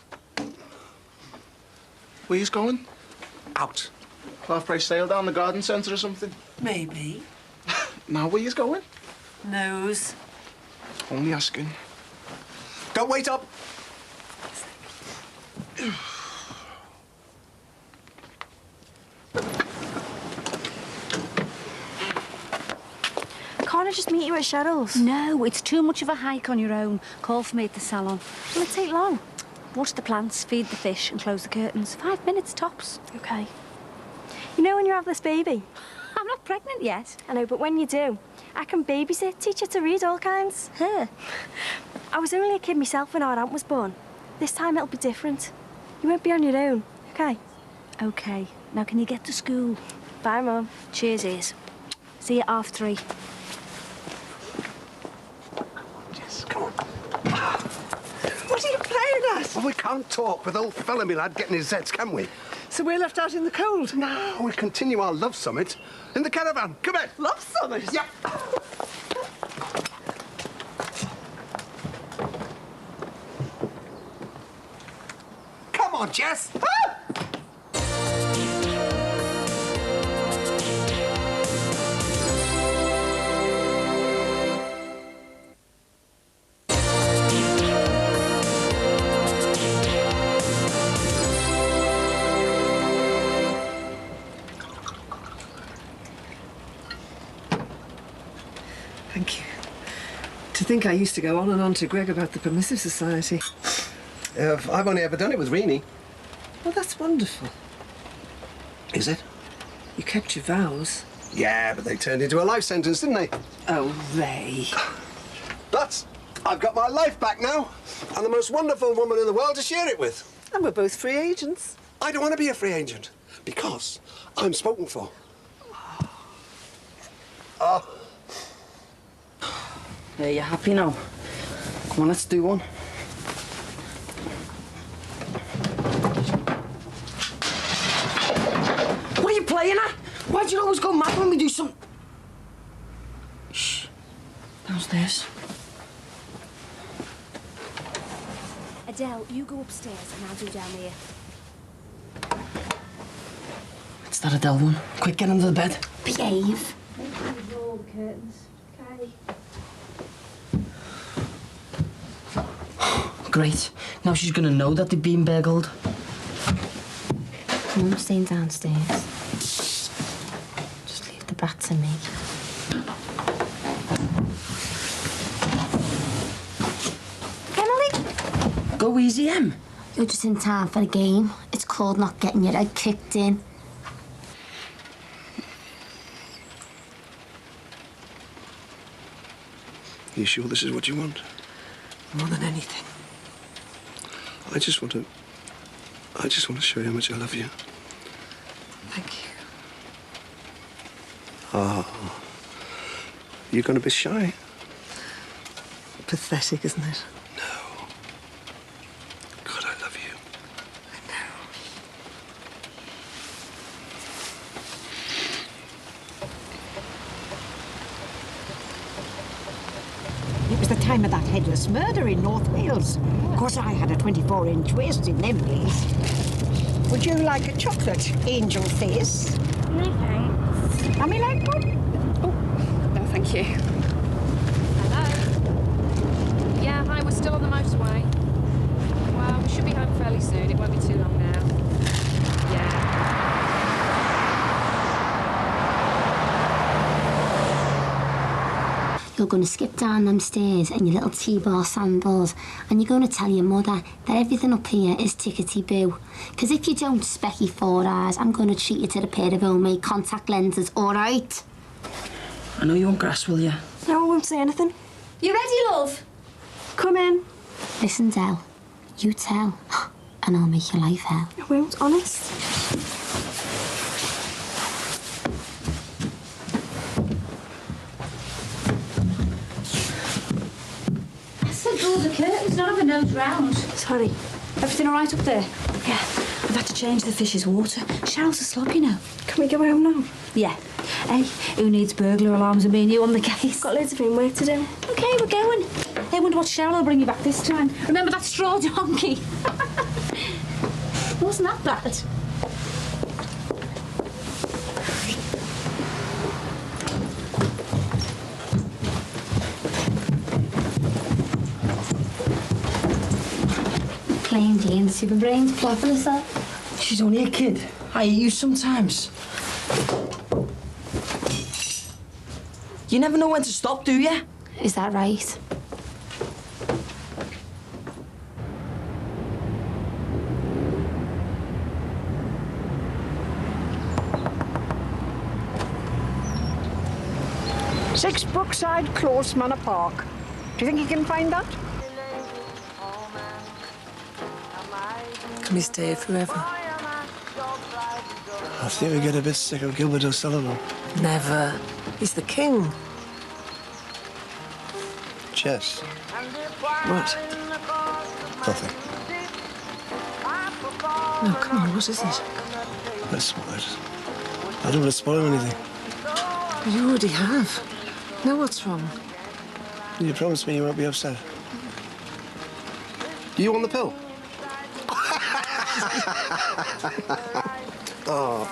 Where you going? Out. Half-price sale down the garden centre or something? Maybe. Now, where you going? Nose. Only asking. Don't wait up. Can't I just meet you at Cheryl's? No, it's too much of a hike on your own. Call for me at the salon. Will it take long? Water the plants, feed the fish and close the curtains. 5 minutes tops. Okay. You know when you have this baby? I'm not pregnant yet. I know, but when you do, I can babysit, teach her to read all kinds. Her? I was only a kid myself when our aunt was born. This time it'll be different. You won't be on your own, okay? Okay. Now can you get to school? Bye, Mum. Cheers, ears. See you at 3:30. Jess, come on. What are you playing at? Well, we can't talk with old fella, me lad, getting his Zeds, can we? So we're left out in the cold? No, we'll continue our love summit in the caravan. Come in. Love summit? Yep. Come on, Jess. Ah! Thank you. To think I used to go on and on to Greg about the Permissive Society. I've only ever done it with Reenie. Well, that's wonderful. Is it? You kept your vows. Yeah, but they turned into a life sentence, didn't they? Oh, Ray. But I've got my life back now, and the most wonderful woman in the world to share it with. And we're both free agents. I don't want to be a free agent, because I'm spoken for. Oh. Yeah, you happy now? Come on, let's do one. What are you playing at? Why'd you always go mad when we do something? Shh. Downstairs. Adele, you go upstairs and I'll do down here. It's that Adele one. Quick, get under the bed. Behave. Roll the curtains. Okay. Great. Now she's gonna know that they've been burgled. Mum's staying downstairs. Just leave the brat to me. Emily? Go easy, Em. You're just in time for the game. It's called not getting your head kicked in. You sure this is what you want? More than anything. I just want to show you how much I love you. Thank you. Oh. You're going to be shy? Pathetic, isn't it? No. God, I love you. I know. It was the time of that headless murder in North Wales. Of course, I had a 24-inch waist in them days. Would you like a chocolate, angel face? No, thanks. I mean, like one? Oh, no, thank you. Hello? Yeah, hi, we're still on the motorway. Well, we should be home fairly soon. It won't be too long now. Yeah. You're going to skip down them stairs in your little T-bar sandals and you're going to tell your mother that everything up here is tickety-boo. Because if you don't, Specky Four Eyes, I'm going to treat you to the pair of homemade contact lenses, all right? I know you won't grass, will you? No, I won't say anything. You ready, love? Come in. Listen, Del, you tell, and I'll make your life hell. I won't, honest. Draw the curtains, not have a nose round. Sorry. Everything all right up there? Yeah. I've had to change the fish's water. Cheryl's a slob, you know. Can we go home now? Yeah. Hey, who needs burglar alarms and me and you on the case? Got loads of homework to do. OK, we're going. Hey, wonder what Cheryl will bring you back this time. Remember that straw donkey? Wasn't that bad? Plain Jane, super brains, plot for herself. She's only a kid. I eat you sometimes. You never know when to stop, do you? Is that right? Six Brookside Close Manor Park. Do you think you can find that? Can we stay here forever? I think we get a bit sick of Gilbert O'Sullivan. Never. He's the king. Jess. What? Nothing. No, come on, what is it? That's what. I don't want to spoil anything. You already have. Now what's wrong? You promised me you won't be upset. You on the pill? Oh.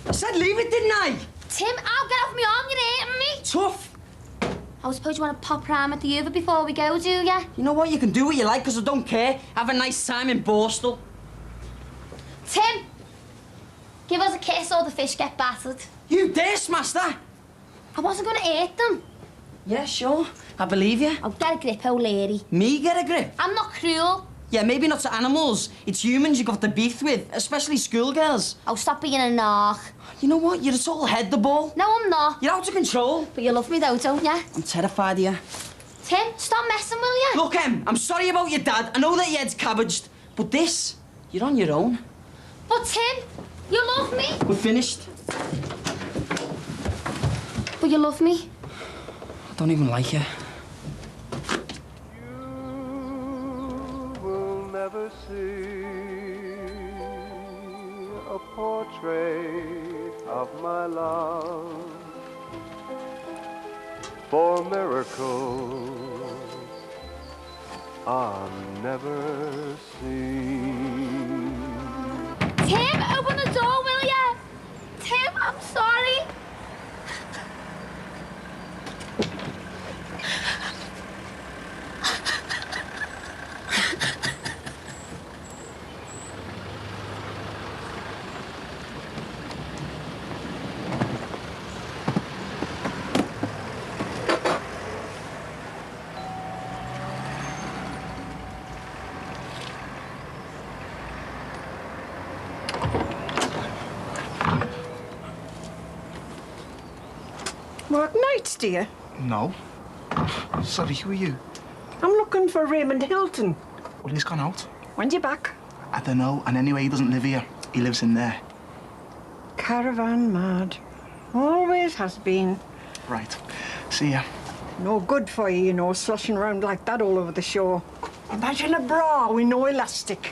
I said leave it, didn't I? Tim, I'll get off my arm, you're hurting me. Tough. I suppose you want to pop round at the Uber before we go, do ya? You know what? You can do what you like, because I don't care. Have a nice time in Borstal. Tim, give us a kiss or the fish get battered. You dare smash that? I wasn't going to hurt them. Yeah, sure. I believe you. Oh, get a grip, old lady. Me get a grip? I'm not cruel. Yeah, maybe not to animals. It's humans you got the beef with, especially schoolgirls. Oh, stop being a narc. You know what? You're a total head the ball. No, I'm not. You're out of control. But you love me though, don't ya? I'm terrified of you. Tim, stop messing, will ya? Look, Em, I'm sorry about your dad. I know that your head's cabbaged. But this, you're on your own. But Tim, you love me. We're finished. But you love me. I don't even like you. Never see a portrait of my love, for miracles are never seen. Tim, open the door, will ya? Tim, I'm sorry. Work nights, dear? No. Sorry, who are you? I'm looking for Raymond Hilton. Well, he's gone out. When's he back? I don't know, and anyway, he doesn't live here. He lives in there. Caravan mad. Always has been. Right. See ya. No good for you, you know, sloshing around like that all over the shore. Imagine a bra with no elastic.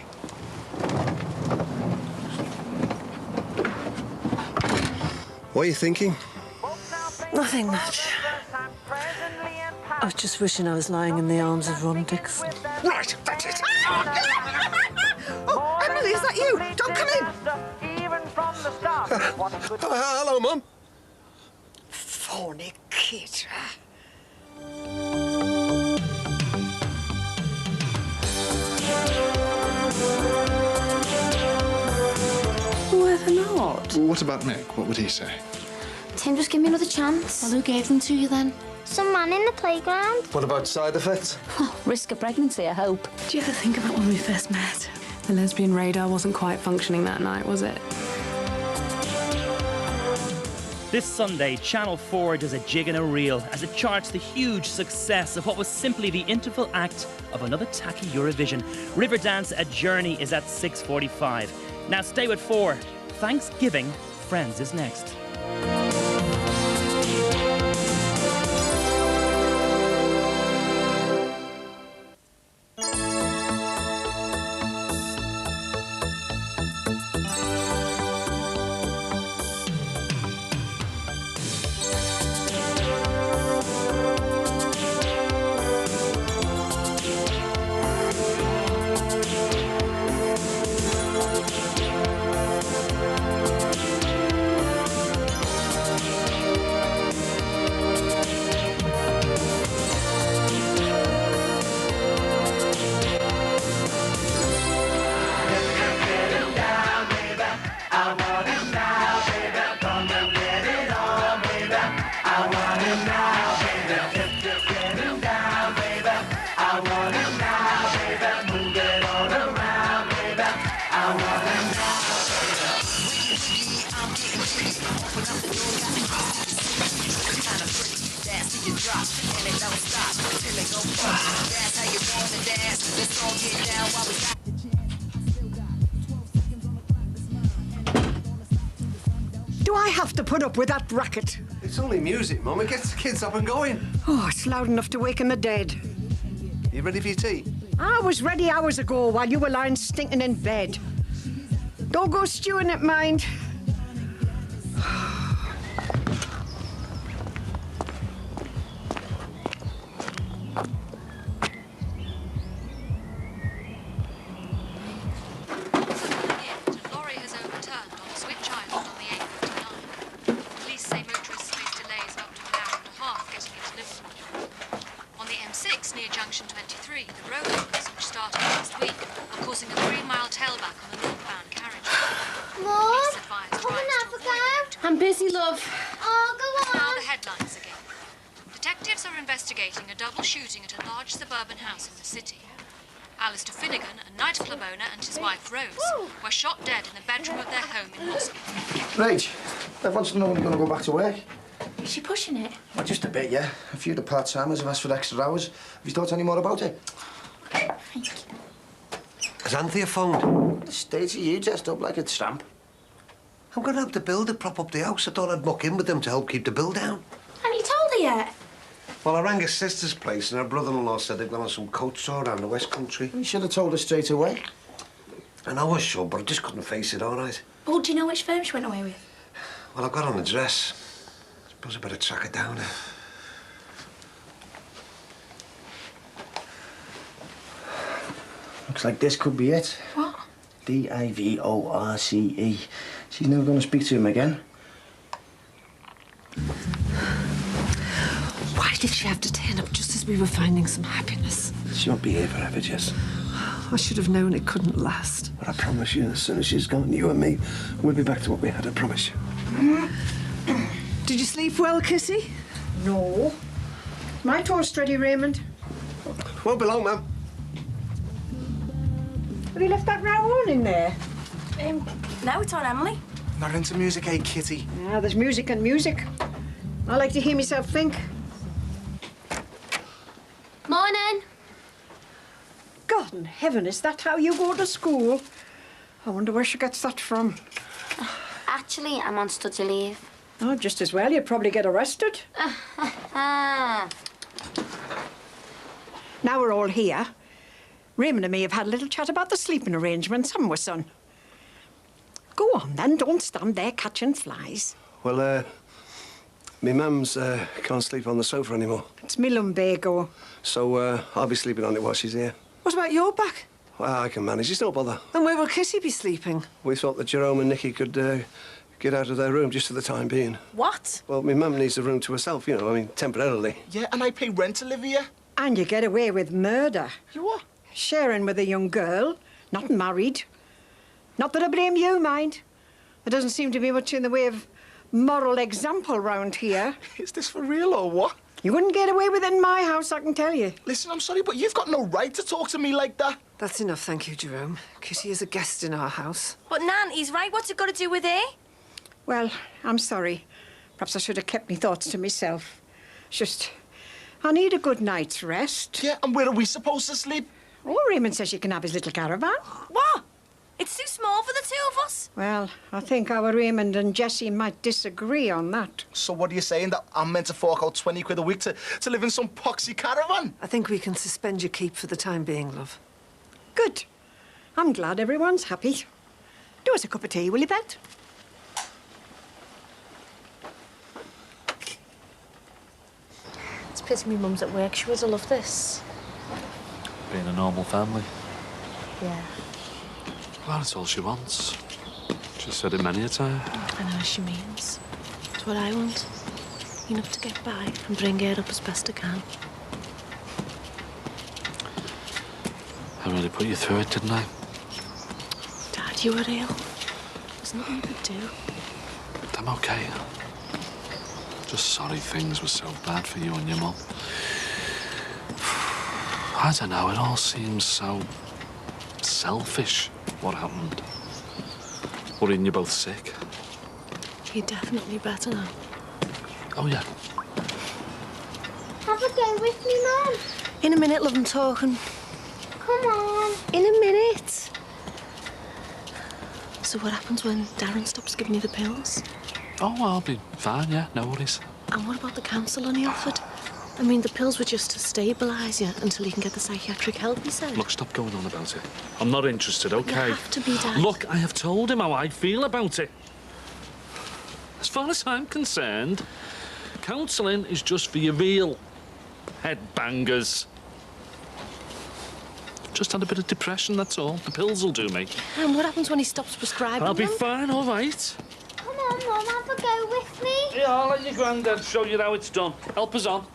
What are you thinking? Nothing much. I was just wishing I was lying in the arms of Ron Dixon. Right, that's it. Oh, Emily, is that you? Don't come in. Hello, Mum. Fornicator. Whether not. Well, what about Mick? What would he say? Tim, just give me another chance. Well, who gave them to you then? Some man in the playground. What about side effects? Risk of pregnancy, I hope. Do you ever think about when we first met? The lesbian radar wasn't quite functioning that night, was it? This Sunday, Channel 4 does a jig and a reel as it charts the huge success of what was simply the interval act of another tacky Eurovision. Riverdance A Journey is at 6:45. Now stay with 4. Thanksgiving Friends is next. Do I have to put up with that racket? It's only music, Mum. It gets the kids up and going. Oh, it's loud enough to waken the dead. You ready for your tea? I was ready hours ago while you were lying stinking in bed. Don't go stewing it, mind. Near Junction 23, the road openers, which started last week, are causing a 3-mile tailback on the northbound carriage. Mom, come and have a go. I'm busy, love. Oh, go on. Now the headlines again. Detectives are investigating a double shooting at a large suburban house in the city. Alistair Finnegan, a nightclub owner, and his wife Rose, were shot dead in the bedroom of their home in Moscow. Rach, Dad wants to know when you're going to go back to work. Is she pushing it? Well, just a bit, yeah. A few of the part-timers have asked for extra hours. Have you thought any more about it? Thank you. Has Anthea phoned? The state of you dressed up like a tramp. I'm going to have the builder prop up the house. I thought I'd muck in with them to help keep the bill down. Haven't you told her yet? Well, I rang her sister's place and her brother-in-law said they've gone on some coach tour around the West Country. You should have told her straight away. I know I should, but I just couldn't face it, all right. Oh, do you know which firm she went away with? Well, I've got on the dress. Suppose I better track it down now. Looks like this could be it. What? D-I-V-O-R-C-E. She's never going to speak to him again. Why did she have to turn up just as we were finding some happiness? She won't be here forever, Jess. I should have known it couldn't last. But I promise you, as soon as she's gone, you and me, we'll be back to what we had, I promise you. Did you sleep well, Kissy? No. My toast ready, Raymond. Won't be long, ma'am. Have you left that row on in there? No, it's on Emily. Not into music, eh, Kitty? Yeah, there's music and music. I like to hear myself think. Morning. God in heaven, is that how you go to school? I wonder where she gets that from. Actually, I'm on study leave. Oh, just as well. You'd probably get arrested. Now we're all here. Raymond and me have had a little chat about the sleeping arrangements, haven't we, son? Go on, then. Don't stand there catching flies. Well, me mum's can't sleep on the sofa anymore. It's me lumbago. So, I'll be sleeping on it while she's here. What about your back? Well, I can manage. It's no bother. And where will Kissy be sleeping? We thought that Jerome and Nicky could get out of their room just for the time being. What? Well, my mum needs a room to herself, you know, I mean, temporarily. Yeah, and I pay rent to live here. And you get away with murder. You what? Sharing with a young girl, not married. Not that I blame you, mind. There doesn't seem to be much in the way of moral example round here. Is this for real or what? You wouldn't get away with it in my house, I can tell you. Listen, I'm sorry, but you've got no right to talk to me like that. That's enough, thank you, Jerome. Kissy is a guest in our house. But Nan, he's right. What's it got to do with it? Well, I'm sorry. Perhaps I should have kept my thoughts to myself. It's just, I need a good night's rest. Yeah, and where are we supposed to sleep? Oh, Raymond says you can have his little caravan. What? It's too small for the two of us. Well, I think our Raymond and Jessie might disagree on that. So what are you saying, that I'm meant to fork out 20 quid a week to live in some poxy caravan? I think we can suspend your keep for the time being, love. Good. I'm glad everyone's happy. Do us a cup of tea, will you, Pet? It's pity me mum's at work. She would have loved this. Being a normal family. Yeah. Well, that's all she wants. She's said it many a time. I know what she means. It's what I want. Enough to get by and bring her up as best I can. I really put you through it, didn't I? Dad, you were ill. There's nothing you could do. I'm okay. Just sorry things were so bad for you and your mum. I don't know, it all seems so selfish, what happened. Worrying you're both sick. You're definitely better now. Oh, yeah. Have a go with me, Mum. In a minute, love, I'm talking. Come on. In a minute. So what happens when Darren stops giving you the pills? Oh, I'll be fine, yeah, no worries. And what about the counselling he offered? I mean, the pills were just to stabilise you until you can get the psychiatric help, he said. Look, stop going on about it. I'm not interested, okay? You have to be, Dad. Look, I have told him how I feel about it. As far as I'm concerned, counselling is just for your real headbangers. Just had a bit of depression, that's all. The pills will do me. And what happens when he stops prescribing I'll be them? fine, all right. Come on, Mum, have a go with me. Yeah, I'll let your granddad show you how it's done. Help us on.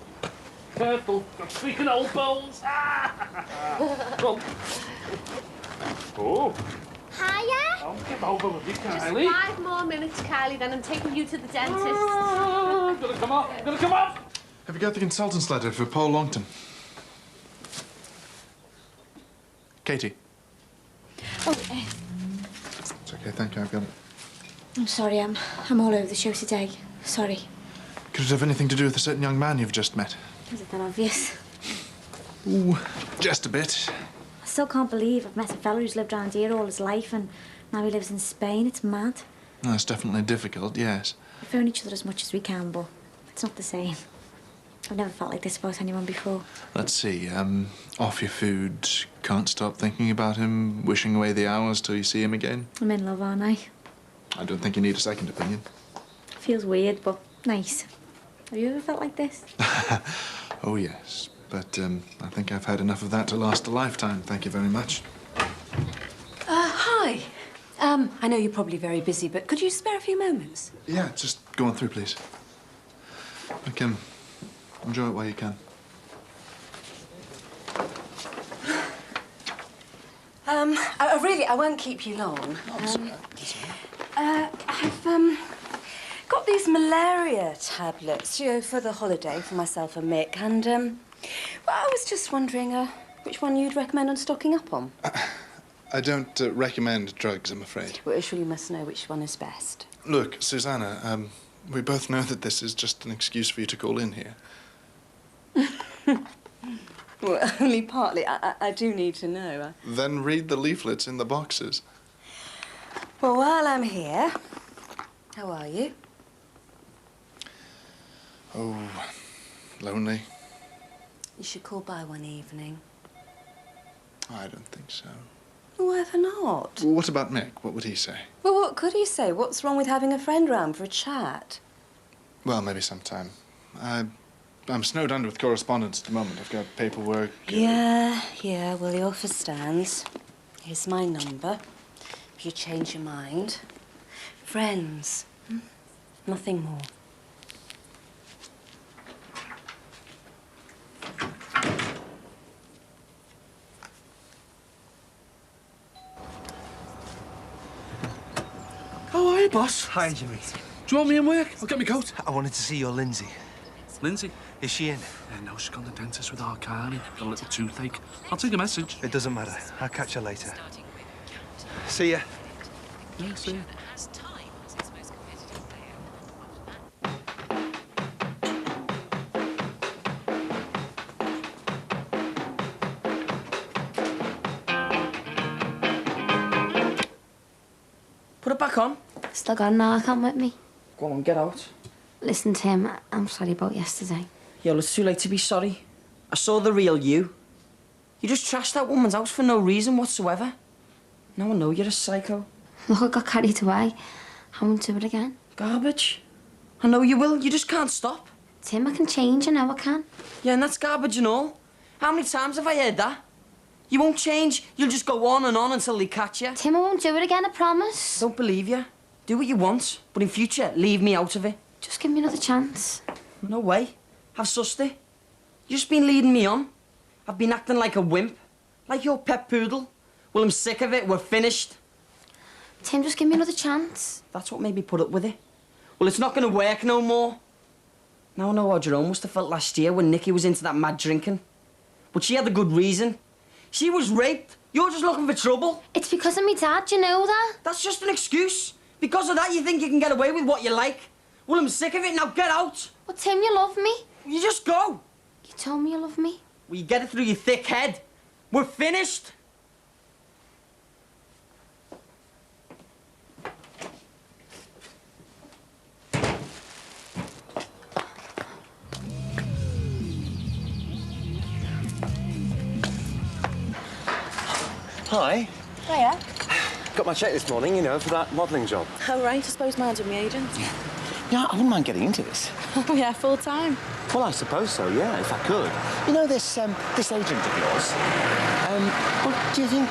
Careful, got squeaking old bones. Come. Oh. Hiya. Don't get over with you, Just Kylie. 5 more minutes, Kylie, then I'm taking you to the dentist. I'm gonna come off. I'm gonna come off. Have you got the consultant's letter for Paul Longton? Katie. Oh, It's okay, thank you, I've got it. I'm sorry, I'm all over the show today. Sorry. Could it have anything to do with a certain young man you've just met? Is it that obvious? Ooh, just a bit. I still can't believe I've met a fella who's lived around here all his life and now he lives in Spain. It's mad. No, it's definitely difficult, yes. We phone each other as much as we can, but it's not the same. I've never felt like this about anyone before. Let's see, off your food, can't stop thinking about him, wishing away the hours till you see him again. I'm in love, aren't I? I don't think you need a second opinion. Feels weird, but nice. Have you ever felt like this? Oh, yes. But I think I've had enough of that to last a lifetime. Thank you very much. Hi. I know you're probably very busy, but could you spare a few moments? Yeah, just go on through, please. Look, enjoy it while you can. I won't keep you long. I've got these malaria tablets, for the holiday for myself and Mick, and well, I was just wondering which one you'd recommend on stocking up on. I don't recommend drugs, I'm afraid. Well, you surely must know which one is best. Look, Susanna, we both know that this is just an excuse for you to call in here. Well, only partly. I do need to know. Then read the leaflets in the boxes. Well, while I'm here, how are you? Oh, lonely. You should call by one evening. I don't think so. Why ever not? Well, what about Mick? What would he say? Well, what could he say? What's wrong with having a friend round for a chat? Well, maybe sometime. I'm snowed under with correspondence at the moment. I've got paperwork. Yeah, well, the offer stands. Here's my number. If you change your mind. Friends. Nothing more. Oh, hi, boss. Hi, Jimmy. Do you want me in work? I'll get my coat. I wanted to see your Lindsay. Lindsay? Is she in? No, she's gone to the dentist with our Carly. Got a little toothache. I'll take a message. It doesn't matter. I'll catch her later. See ya. Yeah, see ya. Put it back on. Still got an account with me. Go on, get out. Listen, Tim, I'm sorry about yesterday. Yeah, well, it's too late to be sorry. I saw the real you. You just trashed that woman's house for no reason whatsoever. Now I know you're a psycho. Look, I got carried away. I won't do it again. Garbage. I know you will. You just can't stop. Tim, I can change. I know I can. Yeah, and that's garbage and all. How many times have I heard that? You won't change. You'll just go on and on until they catch you. Tim, I won't do it again, I promise. Don't believe you. Do what you want, but in future, leave me out of it. Just give me another chance. No way. I've sussed it. You've just been leading me on. I've been acting like a wimp. Like your pet poodle. Well, I'm sick of it. We're finished. Tim, just give me another chance. That's what made me put up with it. Well, it's not going to work no more. Now I know how Jerome must have felt last year when Nikki was into that mad drinking. But she had a good reason. She was raped. You're just looking for trouble. It's because of me dad, you know that? That's just an excuse. Because of that, you think you can get away with what you like. Well, I'm sick of it. Now get out. But Tim, you love me. You just go. You told me you love me. Well, you get it through your thick head. We're finished. Hi. Hiya. Got my cheque this morning, for that modelling job. Oh, right. I suppose mine's with my agent. Yeah, I wouldn't mind getting into this. Oh, yeah, full time. Well, I suppose so, yeah, if I could. This agent of yours, well, do you think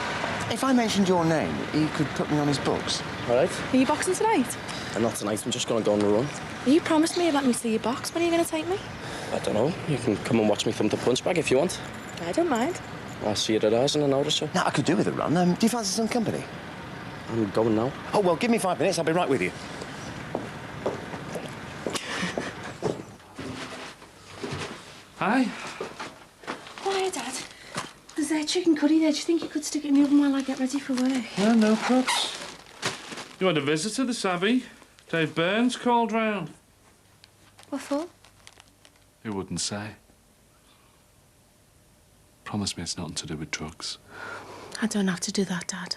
if I mentioned your name, he could put me on his books? All right. Are you boxing tonight? Not tonight. I'm just going to go on the run. You promised me you'd let me see your box. When are you going to take me? I don't know. You can come and watch me thump the punch bag if you want. I don't mind. I'll see you at ours in an hour or so. No, I could do with a run. Do you fancy some company? I'm going now. Oh, well, give me 5 minutes. I'll be right with you. Hi. Why, Dad? There's a chicken curry there. Do you think you could stick it in the oven while I get ready for work? Yeah, no props. You had a visitor this Abbey. Dave Burns called round. What for? He wouldn't say. Promise me it's nothing to do with drugs. I don't have to do that, Dad.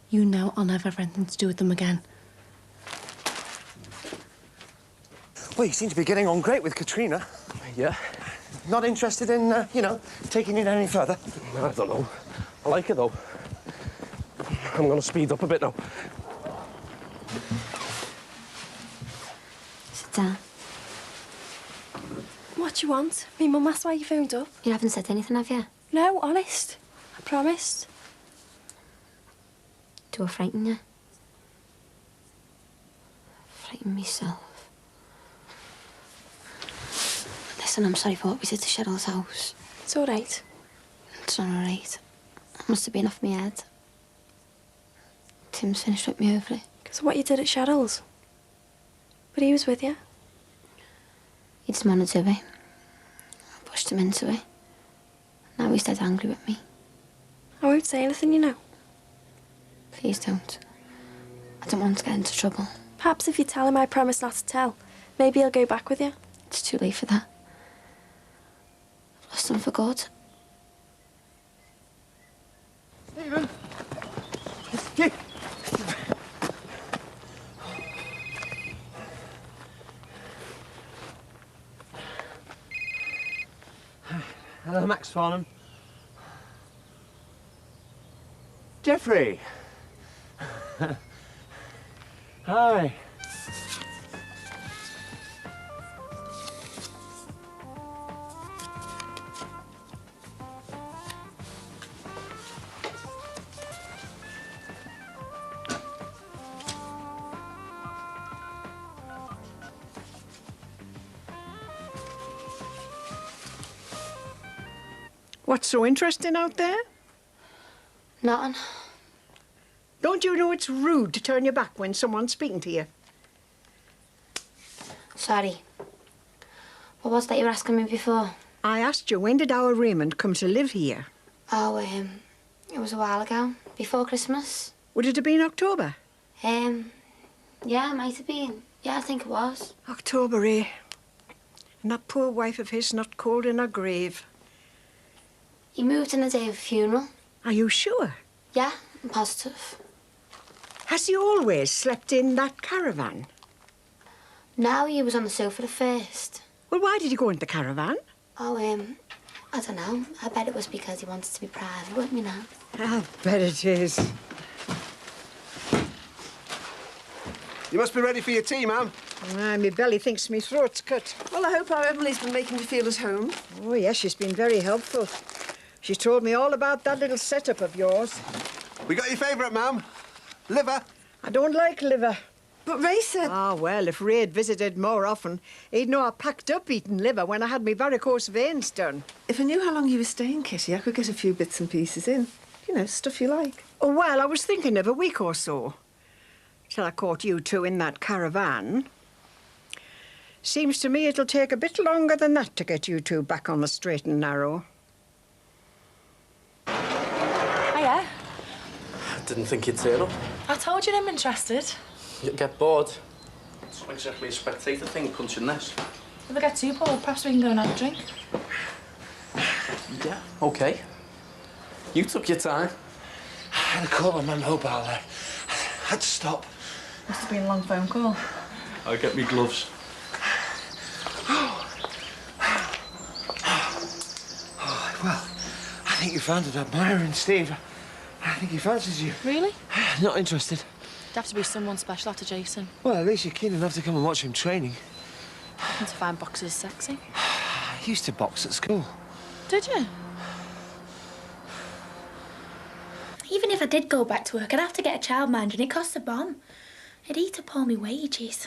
You know I'll never have anything to do with them again. Well, you seem to be getting on great with Katrina. Yeah. Not interested in, you know, taking it any further? I don't know. I like it, though. I'm going to speed up a bit now. Sit down. What do you want? Me mum asked why you phoned up. You haven't said anything, have you? No, honest. I promised. Do I frighten you? Frighten myself. Listen, I'm sorry for what we did to Cheryl's house. It's all right. It's not all right. I must have been off my head. Tim's finished with me over it. Because of what you did at Cheryl's. But he was with you. He just wanted to be. I pushed him into it. Now he's dead angry with me. I won't say anything, you know. Please don't. I don't want to get into trouble. Perhaps if you tell him I promised not to tell, maybe he'll go back with you. It's too late for that. I've lost him for good. Stephen! Steve! Hello, Max Farnham. Jeffrey! Hi. What's so interesting out there? Nothing. Don't you know it's rude to turn your back when someone's speaking to you? Sorry. What was that you were asking me before? I asked you, when did our Raymond come to live here? Oh, it was a while ago. Before Christmas. Would it have been October? Yeah, it might have been. Yeah, I think it was. October, eh? And that poor wife of his not cold in her grave. He moved in the day of the funeral. Are you sure? Yeah, I'm positive. Has he always slept in that caravan? No, he was on the sofa at first. Well, why did he go in the caravan? Oh, I don't know. I bet it was because he wanted to be private with me now. I'll bet it is. You must be ready for your tea, ma'am. My belly thinks me throat's cut. Well, I hope our Emily's been making you feel at home. Oh, yes, she's been very helpful. She's told me all about that little setup of yours. We got your favourite, ma'am. Liver. I don't like liver. But Ray said... Ah, well, if Ray had visited more often, he'd know I packed up eating liver when I had me varicose veins done. If I knew how long you were staying, Kitty, I could get a few bits and pieces in. You know, stuff you like. Oh, well, I was thinking of a week or so. Till I caught you two in that caravan. Seems to me it'll take a bit longer than that to get you two back on the straight and narrow. Hiya. Didn't think you'd turn up. I told you I'm interested. You'll get bored. It's not exactly a spectator thing, punching this. If I get too bored, perhaps we can go and have a drink. Yeah, OK. You took your time. I had a call on my mobile. I had to stop. Must have been a long phone call. I'll get me gloves. Well, I think you found it admiring, Steve. I think he fancies you. Really? Not interested. It'd have to be someone special after Jason. Well, at least you're keen enough to come and watch him training. I happen to find boxers sexy. I used to box at school. Did you? Even if I did go back to work, I'd have to get a childminder and it costs a bomb. It'd eat up all my wages.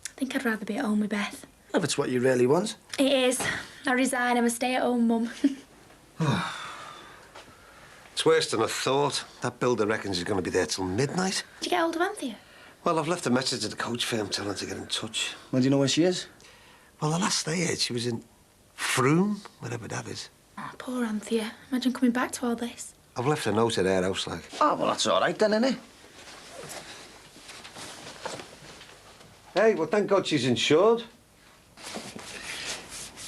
I think I'd rather be at home with Beth. If it's what you really want. It is. I resign. I'm a stay-at-home mum. It's worse than I thought. That builder reckons he's going to be there till midnight. Did you get hold of Anthea? Well, I've left a message at the coach firm telling her to get in touch. Well, do you know where she is? Well, the last I heard, she was in Froome, wherever that is. Oh, poor Anthea. Imagine coming back to all this. I've left a note at their house, like. Oh, well, that's all right then, innit? Hey, well, thank God she's insured.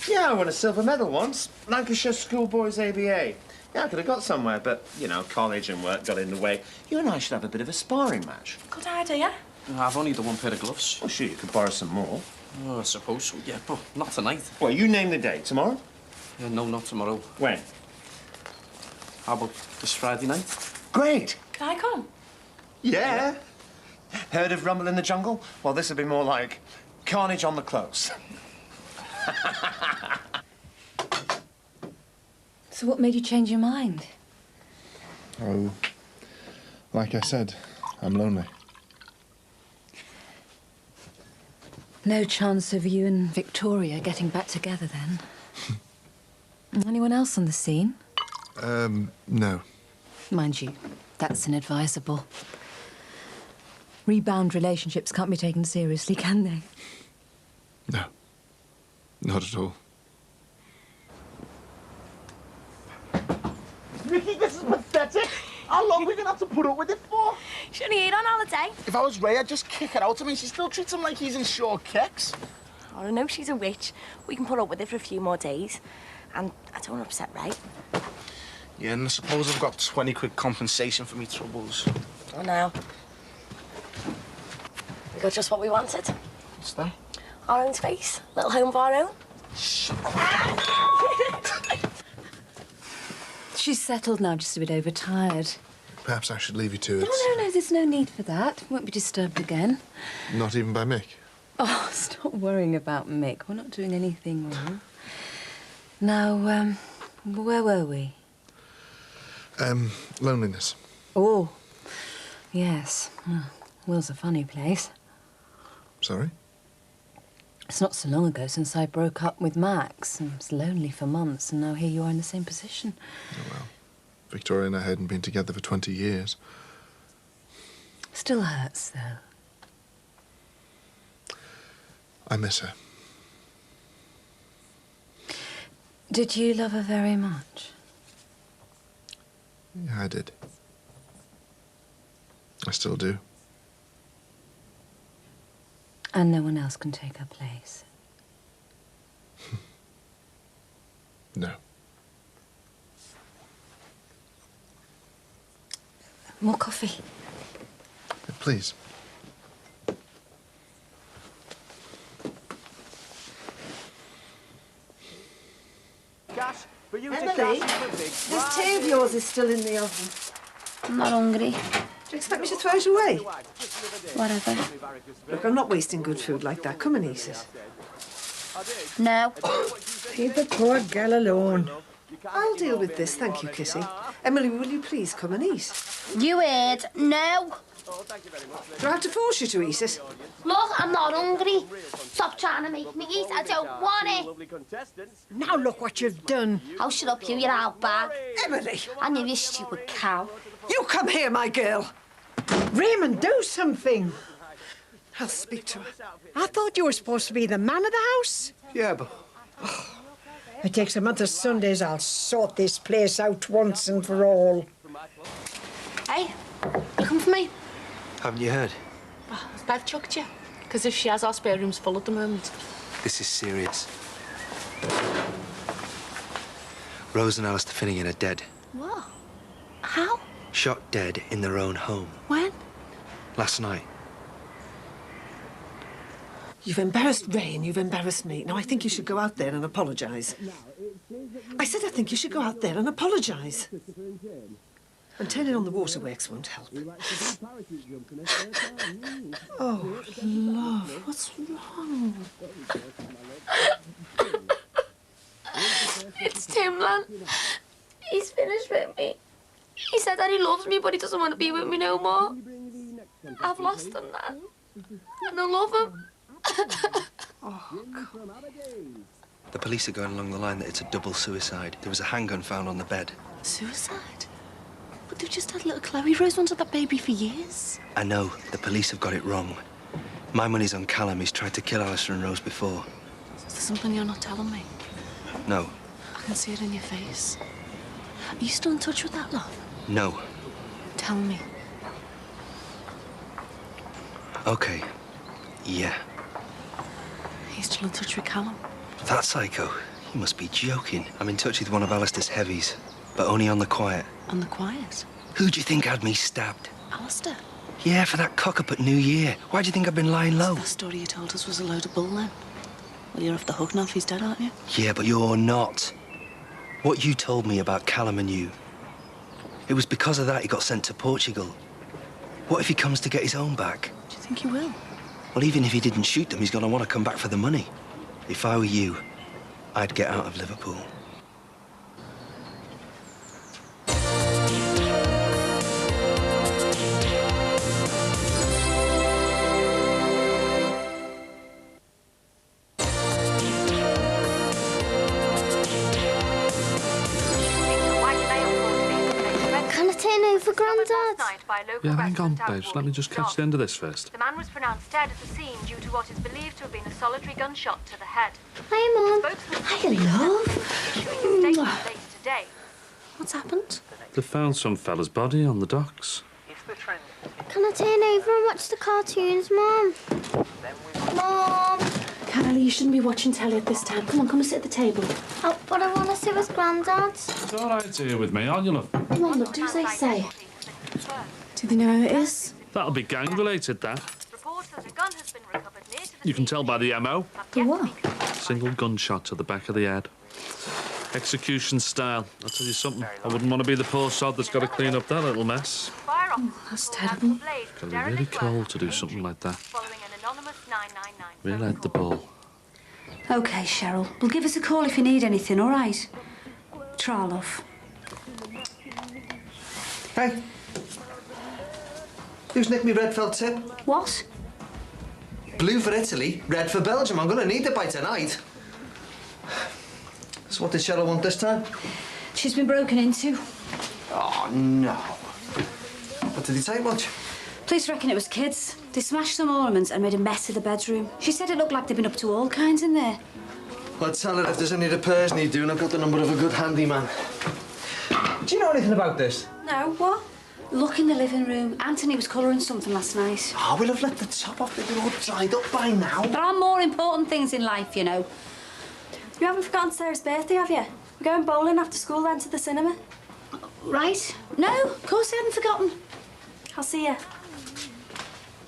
Yeah, I won a silver medal once. Lancashire Schoolboys ABA. Yeah, I could have got somewhere, but, you know, college and work got in the way. You and I should have a bit of a sparring match. Good idea. I've only the one pair of gloves. Well, sure, you could borrow some more. Oh, I suppose so, yeah, but not tonight. Well, you name the day. Tomorrow? No, not tomorrow. When? How about this Friday night? Great. Can I come? Yeah. Heard of Rumble in the Jungle? Well, this would be more like Carnage on the Close. So what made you change your mind? Oh, like I said, I'm lonely. No chance of you and Victoria getting back together then? Anyone else on the scene? No. Mind you, that's inadvisable. Rebound relationships can't be taken seriously, can they? No. Not at all. Ricky, this is pathetic. How long are we going to have to put up with it for? She's only here on holiday. If I was Ray, I'd just kick her out. I mean, she still treats him like he's in short kicks. I know she's a witch. We can put up with it for a few more days. And I don't want to upset Ray. Yeah, and I suppose I've got 20 quid compensation for me troubles. I know. We got just what we wanted. What's that? Our own space. Little home of our own. She's settled now, just a bit overtired. Perhaps I should leave you to it. No, there's no need for that. Won't be disturbed again. Not even by Mick. Oh, stop worrying about Mick. We're not doing anything wrong. Now, where were we? Loneliness. Oh, yes. Oh, Will's a funny place. Sorry? It's not so long ago since I broke up with Max. I was lonely for months, and now here you are in the same position. Oh, well. Victoria and I hadn't been together for 20 years. Still hurts, though. I miss her. Did you love her very much? Yeah, I did. I still do. And no one else can take her place? No. More coffee? Please. Cash, for you Emily, this tea of yours is still in the oven. I'm not hungry. Do you expect me to throw it away? Whatever. Look, I'm not wasting good food like that. Come and eat it. No. Leave the poor girl alone. I'll deal with this, thank you, Kissy. Emily, will you please come and eat? You heard. No. Do I have to force you to eat it? Look, I'm not hungry. Stop trying to make me eat. I don't want it. Now look what you've done. Oh, shut up, you old bag. Emily! And you stupid cow. You come here, my girl. Raymond, do something. I'll speak to her. I thought you were supposed to be the man of the house. Yeah, but... It takes a month of Sundays. I'll sort this place out once and for all. Hey, you come for me? Haven't you heard? Oh, has Bev chucked you? Because if she has, our spare room's full at the moment. This is serious. Rose and Alistair Finnegan are dead. What? How? Shot dead in their own home. When? Last night. You've embarrassed Ray and you've embarrassed me. Now, I think you should go out there and apologise. I said I think you should go out there and apologise. And turning on the waterworks won't help. Oh, love, what's wrong? It's Timlan. He's finished with me. He said that he loves me, but he doesn't want to be with me no more. I've lost him now. And I love him. Oh, God. The police are going along the line that it's a double suicide. There was a handgun found on the bed. Suicide? But they've just had little Chloe. Rose wanted that baby for years. I know. The police have got it wrong. My money's on Callum. He's tried to kill Alistair and Rose before. Is there something you're not telling me? No. I I can see it in your face. Are you still in touch with that lot? No. Tell me. Okay. Yeah. Are you still in touch with Callum? That psycho. You must be joking. I'm in touch with one of Alistair's heavies, but only on the quiet. On the quiet? Who do you think had me stabbed? Alistair? Yeah, for that cock-up at New Year. Why do you think I've been lying low? The story you told us was a load of bull then. Well, you're off the hook now if he's dead, aren't you? Yeah, but you're not. What you told me about Callum and you, it was because of that he got sent to Portugal. What if he comes to get his own back? Do you think he will? Well, even if he didn't shoot them, he's going to want to come back for the money. If I were you, I'd get out of Liverpool. Can I turn over, Grandad? Yeah, hang on, babes. Let me just catch the end of this first. The man was pronounced dead at the scene due to what is believed to have been a solitary gunshot to the head. Hi, Mum. Hi, love. Issuing a statement later today. What's happened? They found some fella's body on the docks. Can I turn over and watch the cartoons, Mum? Mum. Carly, you shouldn't be watching telly at this time. Come on, come and sit at the table. Oh, but I want to sit with Grandad's. It's all right here with me, aren't you, love? Come on, look, do as I say. Do they know who it is? That'll be gang-related, that. Reports that a gun has been recovered near to the You can tell by the MO. The what? Single gunshot to the back of the head. Execution style. I'll tell you something. I wouldn't want to be the poor sod that's got to clean up that little mess. Oh, that's terrible. Got to be really cold to do something like that. We'll head the ball. OK, Cheryl. Well, give us a call if you need anything, all right? Try, love. Hey. Who's nicked me red felt tip? What? Blue for Italy, red for Belgium. I'm going to need it by tonight. So what did Cheryl want this time? She's been broken into. Oh, no. What did he take much? Police reckon it was kids. They smashed some ornaments and made a mess of the bedroom. She said it looked like they'd been up to all kinds in there. Well, tell her if there's any repairs need doing, I've got the number of a good handyman. Do you know anything about this? No, what? Look in the living room. Anthony was colouring something last night. Oh, we'll have let the top off. They've been all dried up by now. There are more important things in life, you know. You haven't forgotten Sarah's birthday, have you? We're going bowling after school then to the cinema. Right? No, of course I hadn't forgotten. I'll see you.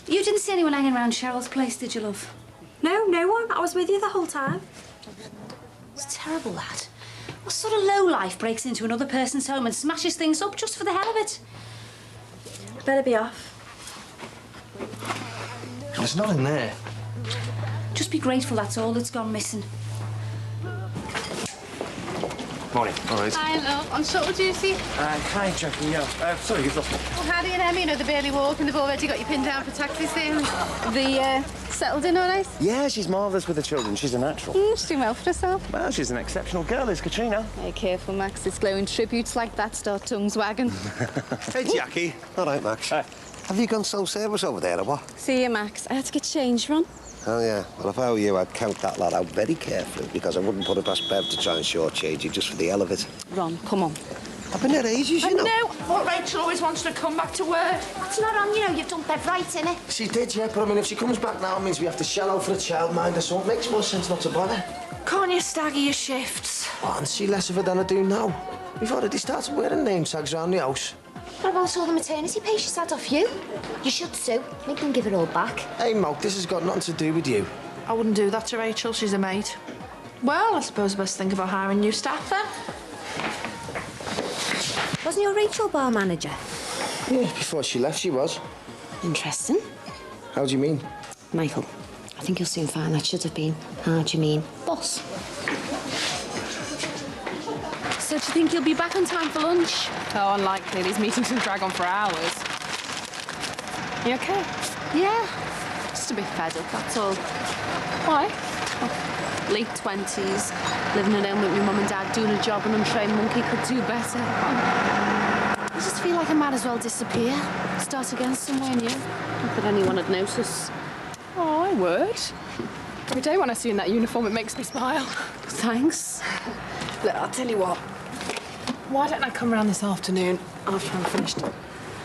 You didn't see anyone hanging around Cheryl's place, did you, love? No, no one. I was with you the whole time. It's terrible, that. What sort of lowlife breaks into another person's home and smashes things up just for the hell of it? Better be off. There's nothing there. Just be grateful that's all that's gone missing. Morning. All right. Hi, love. I'm shuttle duty. Hi, Jackie. Yeah. Sorry, you've lost me. Well, Harry and Emmy, you know, they barely walk and they've already got you pinned down for taxi sailing. They settled in all right? Yeah, she's marvellous with the children. She's a natural. She's doing well for herself. Well, she's an exceptional girl, is Katrina. Hey, careful, Max. It's glowing tributes like that start tongues wagging. Hey, Jackie. All right, Max. Hi. Have you gone self-service over there, or what? See you, Max. I had to get changed, Ron. Oh, yeah. Well, if I were you, I'd count that lot out very carefully, because I wouldn't put it past Bev to try and shortchange you just for the hell of it. Ron, come on. I've been there ages, you know. No, but Rachel always wants to come back to work. That's not on, you know. You've done Bev right, innit? She did, yeah, but I mean, if she comes back now, it means we have to shell out for a childminder, so it makes more sense not to bother. Can't you stagger your shifts? Oh, and see less of her than I do now. We've already started wearing name tags around the house. What about all the maternity pay she's had off you? You should sue. Make them give it all back. Hey, Mo, this has got nothing to do with you. I wouldn't do that to Rachel. She's a mate. Well, I suppose I best think about hiring new staff then. Wasn't your Rachel bar manager? Yeah, before she left, she was. Interesting. How do you mean? Michael, I think you'll soon find that should have been, how do you mean, boss. So do you think you'll be back on time for lunch? Oh, unlikely. These meetings can drag on for hours. You okay? Yeah. Just a bit fed up, that's all. Why? Oh, late 20s, living at home with my mum and dad, doing a job an untrained monkey could do better. I just feel like I might as well disappear. Start again somewhere new. Not that anyone would notice. Oh, I would. Every day when I see you in that uniform, it makes me smile. Thanks. Look, I'll tell you what. Why don't I come round this afternoon after I'm finished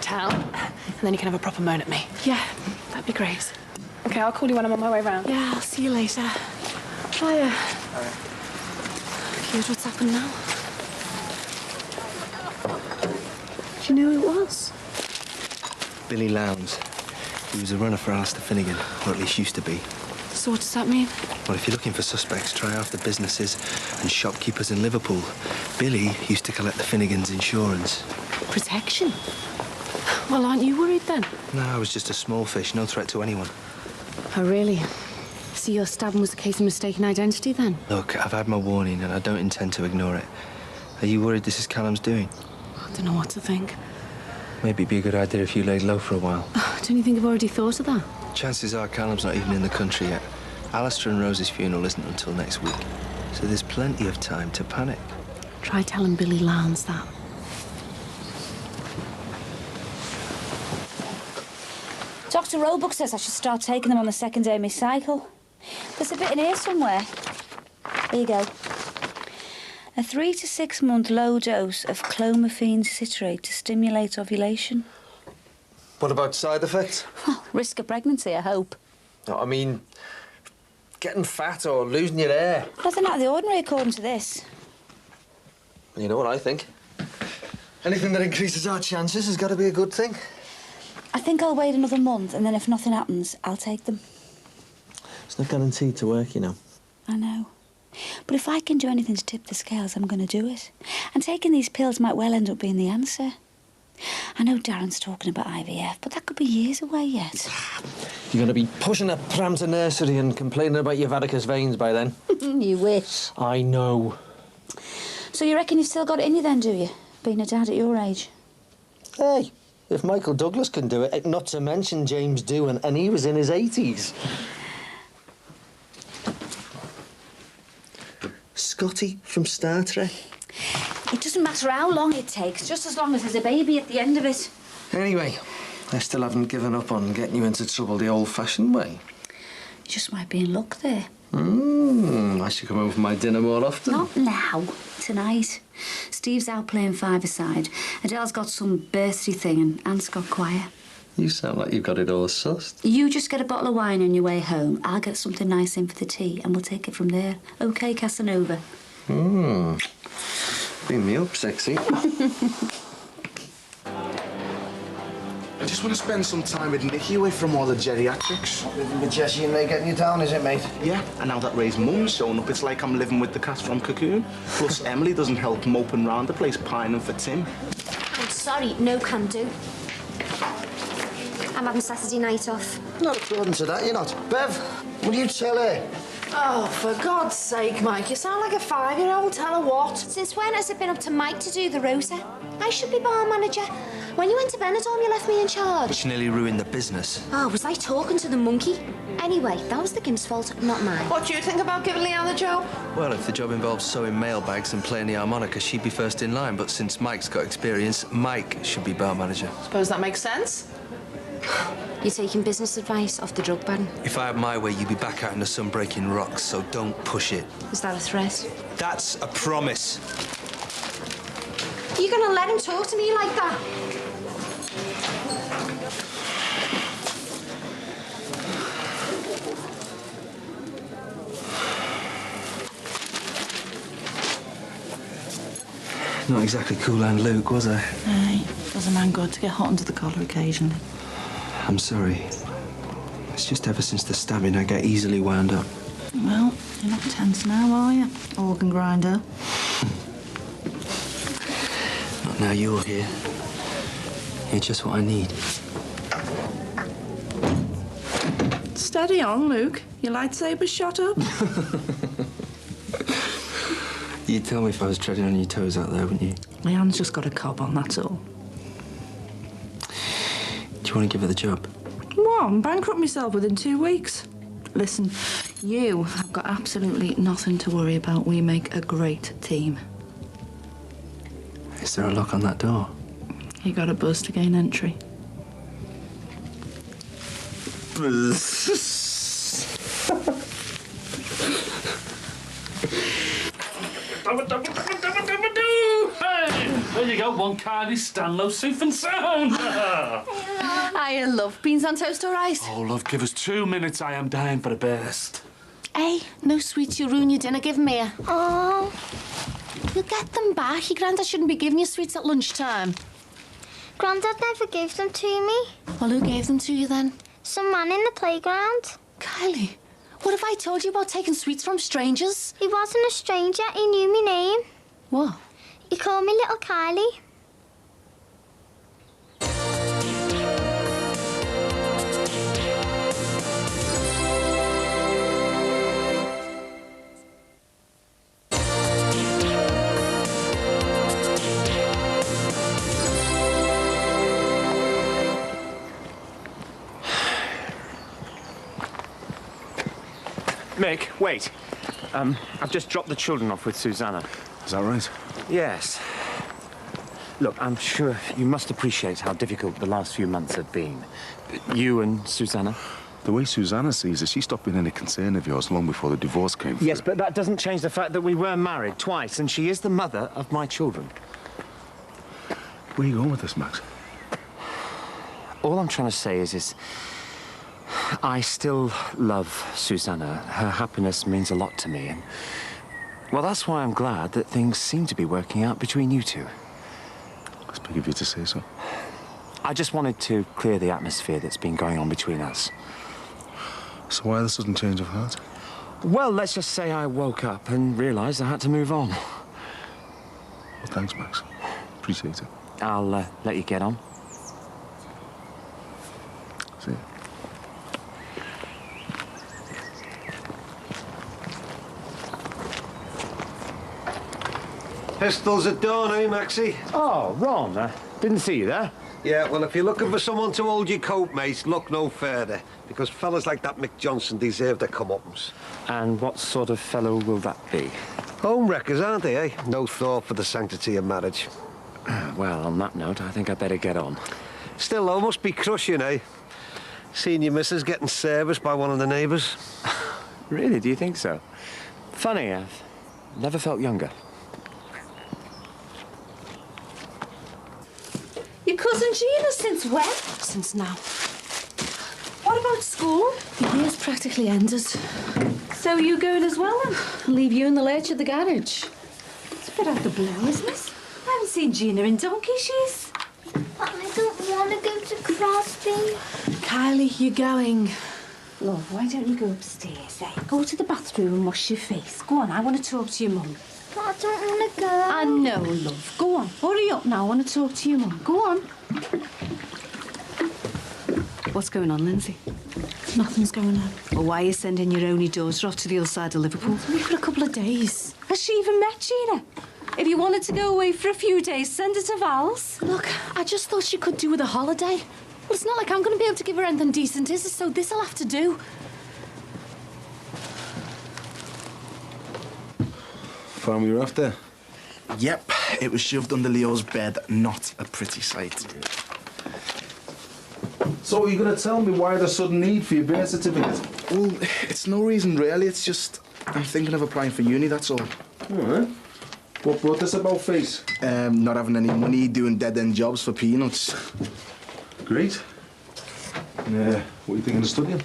town, and then you can have a proper moan at me. Yeah, that'd be great. OK, I'll call you when I'm on my way round. Yeah, I'll see you later. Hiya. Here's what's happened now. Do you know who it was? Billy Lowndes. He was a runner for Alistair Finnegan, or at least used to be. So what does that mean? Well, if you're looking for suspects, try half the businesses and shopkeepers in Liverpool. Billy used to collect the Finnegans' insurance. Protection? Well, aren't you worried then? No, I was just a small fish, no threat to anyone. Oh, really? So your stabbing was a case of mistaken identity then? Look, I've had my warning and I don't intend to ignore it. Are you worried this is Callum's doing? I don't know what to think. Maybe it'd be a good idea if you laid low for a while. Don't you think I've already thought of that? Chances are Callum's not even in the country yet. Alistair and Rose's funeral isn't until next week, so there's plenty of time to panic. Try telling Billy Lowndes that. Dr. Roebuck says I should start taking them on the second day of my cycle. There's a bit in here somewhere. Here you go. A 3 to 6 month low dose of clomiphene citrate to stimulate ovulation. What about side effects? Well, risk of pregnancy, I hope. No, I mean, getting fat or losing your hair. Nothing out of the ordinary according to this. You know what I think? Anything that increases our chances has got to be a good thing. I think I'll wait another month, and then if nothing happens, I'll take them. It's not guaranteed to work, you know. I know. But if I can do anything to tip the scales, I'm going to do it. And taking these pills might well end up being the answer. I know Darren's talking about IVF, but that could be years away yet. You're going to be pushing a pram to nursery and complaining about your varicose veins by then. You wish. I know. So you reckon you've still got it in you then, do you? Being a dad at your age? Hey, if Michael Douglas can do it, not to mention James Doohan, and he was in his 80s. Scotty from Star Trek. It doesn't matter how long it takes, just as long as there's a baby at the end of it. Anyway, I still haven't given up on getting you into trouble the old-fashioned way. You just might be in luck there. I should come over for my dinner more often. Not now. Tonight. Steve's out playing five-a-side. Adele's got some birthday thing and Aunt's got choir. You sound like you've got it all sussed. You just get a bottle of wine on your way home. I'll get something nice in for the tea and we'll take it from there. OK, Casanova? Beam me up, sexy. I just want to spend some time with Nicky away from all the geriatrics. With Jessie and Ray getting you down, is it, mate? Yeah, and now that Ray's mum's shown up, it's like I'm living with the cast from Cocoon. Plus, Emily doesn't help moping round the place pining for Tim. I'm sorry, no can do. I'm having Saturday night off. Not according to that, you're not. Bev, will you tell her? Oh, for God's sake, Mike, you sound like a 5-year-old. Tell her what? Since when has it been up to Mike to do the rota? I should be bar manager. When you went to Benidorm, you left me in charge. Which nearly ruined the business. Oh, was I talking to the monkey? Anyway, that was the Gim's fault, not mine. What do you think about giving Leanne the job? Well, if the job involves sewing mailbags and playing the harmonica, she'd be first in line. But since Mike's got experience, Mike should be bar manager. Suppose that makes sense? You're taking business advice off the drug ban. If I had my way, you'd be back out in the sun breaking rocks, so don't push it. Is that a threat? That's a promise. You're gonna let him talk to me like that? Not exactly Cool Hand Luke, was I? Aye, does a man good to get hot under the collar occasionally? I'm sorry. It's just ever since the stabbing, I get easily wound up. Well, you're not tense now, are you? Organ grinder. Not now you're here. You're just what I need. Steady on, Luke. Your lightsaber's shot up. You'd tell me if I was treading on your toes out there, wouldn't you? Leanne's just got a cob on, that's all. Do you want to give her the job? What? I'm bankrupt myself within 2 weeks. Listen, you have got absolutely nothing to worry about. We make a great team. Is there a lock on that door? You got a buzz to gain entry. Hey, there you go, one Cardi Stanlow safe and sound. I love beans on toast or rice. Oh, love, give us 2 minutes. I am dying for a burst. Hey, no sweets, you'll ruin your dinner. Give them here. Oh. You'll get them back. Your granddad shouldn't be giving you sweets at lunchtime. Grandad never gave them to me. Well, who gave them to you then? Some man in the playground. Kylie, what have I told you about taking sweets from strangers? He wasn't a stranger. He knew my name. What? He called me Little Kylie. Mick, wait. I've just dropped the children off with Susanna. Is that right? Yes. Look, I'm sure you must appreciate how difficult the last few months have been. You and Susanna. The way Susanna sees it, she stopped being any concern of yours long before the divorce came through. Yes, but that doesn't change the fact that we were married twice, and she is the mother of my children. Where are you going with this, Max? All I'm trying to say is I still love Susanna. Her happiness means a lot to me, and well, that's why I'm glad that things seem to be working out between you two. It's big of you to say so. I just wanted to clear the atmosphere that's been going on between us. So why the sudden change of heart? Well, let's just say I woke up and realised I had to move on. Well, thanks, Max. Appreciate it. I'll let you get on. See ya. Pistols at dawn, eh, Maxie? Oh, Ron, didn't see you there. Yeah, well, if you're looking for someone to hold your coat, mate, look no further. Because fellas like that Mick Johnson deserve their comeuppance. And what sort of fellow will that be? Home wreckers, aren't they, eh? No thought for the sanctity of marriage. Well, on that note, I think I'd better get on. Still, though, must be crushing, eh? Seeing your missus getting serviced by one of the neighbours. Really, do you think so? Funny, I've never felt younger. Your cousin Gina, since when? Since now. What about school? The year's practically ended. So you going as well then? I'll leave you in the lurch at the garage. It's a bit out the blue, isn't it? I haven't seen Gina in donkey's years. But I don't want to go to Crosby. Kylie, you're going. Love, why don't you go upstairs, eh? Go to the bathroom and wash your face. Go on, I want to talk to your mum. But I don't want to go. I know, love. Go on, hurry up now. I want to talk to your mum. Go on. What's going on, Lindsay? Nothing's going on. Well, why are you sending your only daughter off to the other side of Liverpool? Only for a couple of days. Has she even met Gina? If you wanted to go away for a few days, send her to Val's. Look, I just thought she could do with a holiday. Well, it's not like I'm going to be able to give her anything decent, is it? So this'll have to do. Found we were after? Yep, it was shoved under Leo's bed. Not a pretty sight. So are you going to tell me why the sudden need for your birth certificate? Well, it's no reason really. It's just I'm thinking of applying for uni, that's all. All right. What brought this about face? Not having any money, doing dead-end jobs for peanuts. Great. What are you thinking of studying?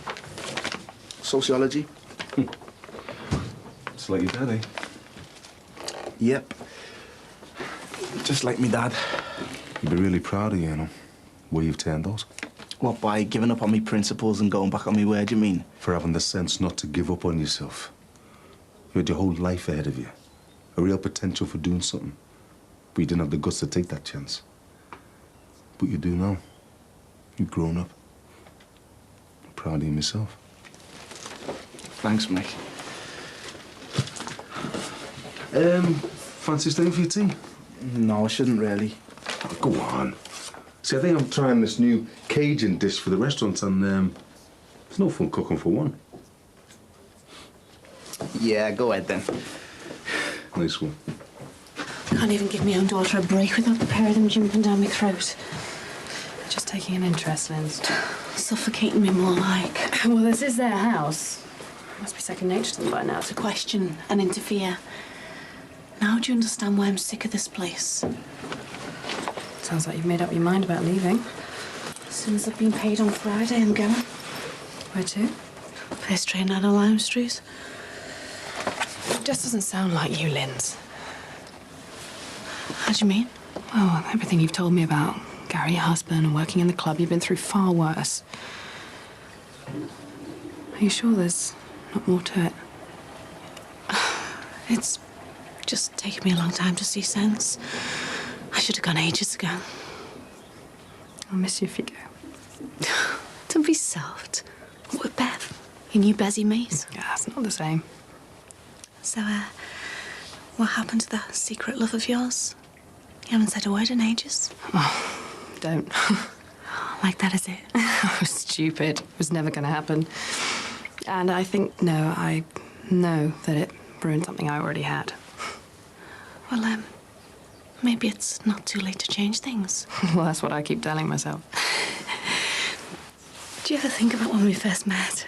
Sociology. It's like your dad, eh? Yep. Just like me dad. You'd be really proud of you, know, where you've turned out. What, by giving up on me principles and going back on me word, you mean? For having the sense not to give up on yourself. You had your whole life ahead of you. A real potential for doing something. But you didn't have the guts to take that chance. But you do now. You've grown up. I'm proud of you myself. Thanks, Mick. Fancy staying for your tea? No, I shouldn't really. Oh, go on. See, I think I'm trying this new Cajun dish for the restaurant, and it's no fun cooking for one. Yeah, go ahead then. Nice one. I can't even give my own daughter a break without the pair of them jumping down my throat. Just taking an interest, Linz. Suffocating me more like. Well, this is their house. Must be second nature to them by now to question and interfere. Now do you understand why I'm sick of this place? Sounds like you've made up your mind about leaving. As soon as I've been paid on Friday, I'm going. Where to? First train out of Lime Street. It just doesn't sound like you, Linz. How do you mean? Oh, everything you've told me about Gary, your husband, and working in the club, you've been through far worse. Are you sure there's not more to it? It's just taken me a long time to see sense. I should have gone ages ago. I'll miss you if you go. Don't be soft. What with Bev? Your new Bezzy mate? Yeah, it's not the same. So, what happened to that secret love of yours? You haven't said a word in ages. Oh, don't. Like that, is it? I was stupid. It was never going to happen. And I think, no, I know that it ruined something I already had. Well, maybe it's not too late to change things. Well, that's what I keep telling myself. Do you ever think about when we first met?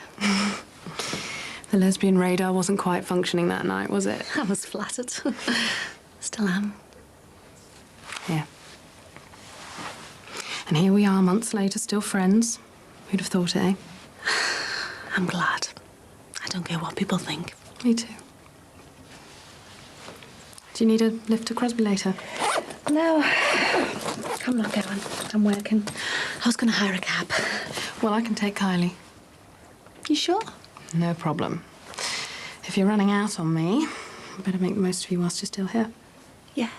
The lesbian radar wasn't quite functioning that night, was it? I was flattered. Still am. Yeah. And here we are, months later, still friends. Who'd have thought it, eh? I'm glad. I don't care what people think. Me too. Do you need a lift to Crosby later? No. I'm not going. I'm working. I was going to hire a cab. Well, I can take Kylie. You sure? No problem. If you're running out on me, I better make the most of you whilst you're still here. Yeah.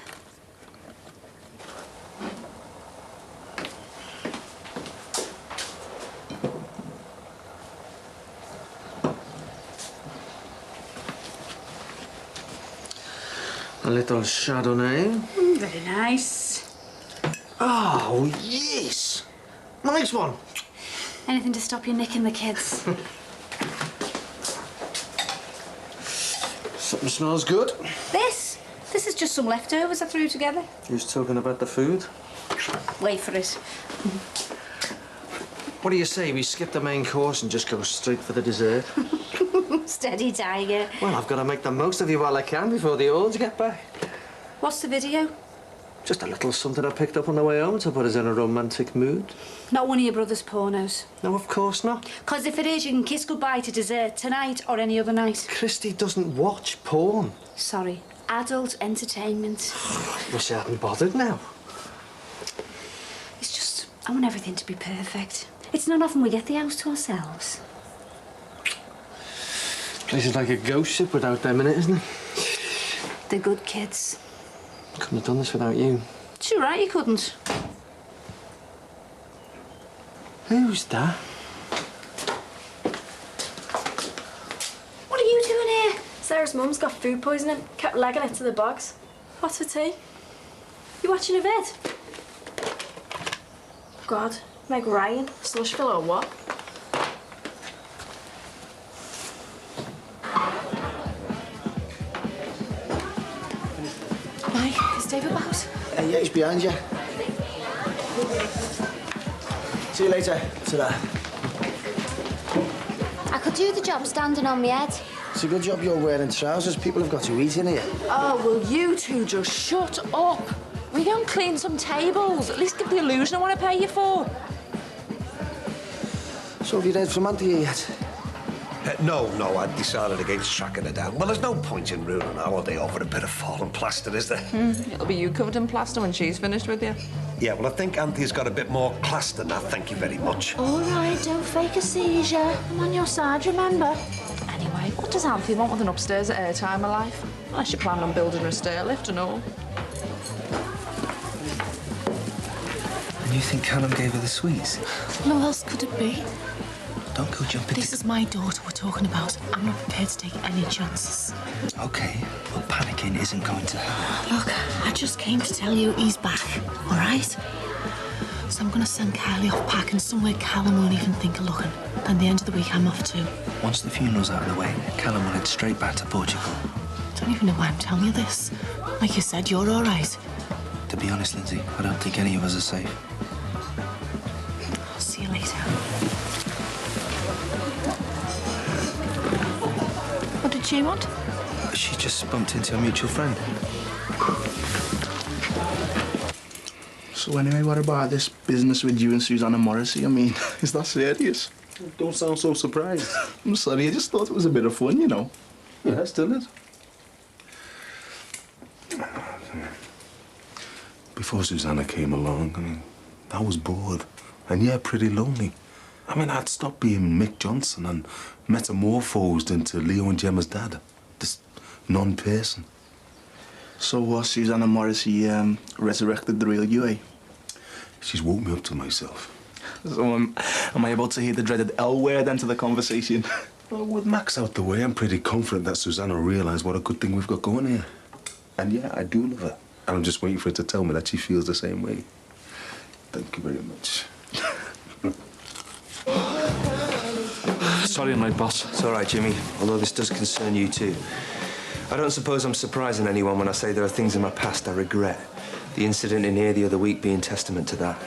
A little Chardonnay. Very nice. Oh, yes. Nice one. Anything to stop you nicking the kids. Something smells good. This is just some leftovers I threw together. Who's talking about the food? Wait for it. What do you say we skip the main course and just go straight for the dessert? Steady, tiger. Well, I've got to make the most of you while I can before the olds get back. What's the video? Just a little something I picked up on the way home to put us in a romantic mood. Not one of your brother's pornos. No, of course not. Because if it is, you can kiss goodbye to dessert tonight or any other night. Christy doesn't watch porn. Sorry. Adult entertainment. Wish I hadn't bothered now. It's just, I want everything to be perfect. It's not often we get the house to ourselves. Place is like a ghost ship without them in it, isn't it? The good kids. Couldn't have done this without you. It's all right, you couldn't. Who's that? What are you doing here? Sarah's mum's got food poisoning. Kept legging it to the bogs. What's for tea? You watching a vid? God, Meg Ryan, Slushville or what? Mike, is Dave about? Yeah, he's behind you. See you later. Ta-ra. I could do the job standing on my head. It's a good job you're wearing trousers. People have got to eat in here. Oh, will you two just shut up? We go and clean some tables. At least give the illusion of what I pay you for. So have you heard from Auntie yet? No, I decided against tracking her down. Well, there's no point in ruining a holiday over a bit of fallen plaster, is there? It'll be you covered in plaster when she's finished with you. Yeah, well, I think Auntie's got a bit more class than that, thank you very much. All right, don't fake a seizure. I'm on your side, remember? Anyway, what does Auntie want with an upstairs at her time of life? Unless you're planning on building her a stair lift and all. And you think Callum gave her the sweets? Who else could it be? Don't go jumping This is my daughter we're talking about. I'm not prepared to take any chances. Okay, well, panicking isn't going to help. Look, I just came to tell you he's back, all right? So I'm going to send Kylie off packing somewhere Callum won't even think of looking. And the end of the week, I'm off too. Once the funeral's out of the way, Callum will head straight back to Portugal. I don't even know why I'm telling you this. Like you said, you're all right. To be honest, Lindsay, I don't think any of us are safe. I'll see you later. What did she want? she just bumped into a mutual friend. So anyway, what about this business with you and Susanna Morrissey? I mean, is that serious? Don't sound so surprised. I'm sorry, I just thought it was a bit of fun, you know. Yeah, still is. Before Susanna came along, I mean, I was bored. And yeah, pretty lonely. I mean, I'd stopped being Mick Johnson and metamorphosed into Leo and Gemma's dad. This non-person. So Susanna Morrissey resurrected the real you, eh? She's woke me up to myself. So am I about to hear the dreaded L word enter the conversation? Well, with Max out the way, I'm pretty confident that Susanna will realise what a good thing we've got going here. And yeah, I do love her. And I'm just waiting for her to tell me that she feels the same way. Thank you very much. Sorry I'm late, boss. It's all right, Jimmy, although this does concern you too. I don't suppose I'm surprising anyone when I say there are things in my past I regret. The incident in here the other week being testament to that.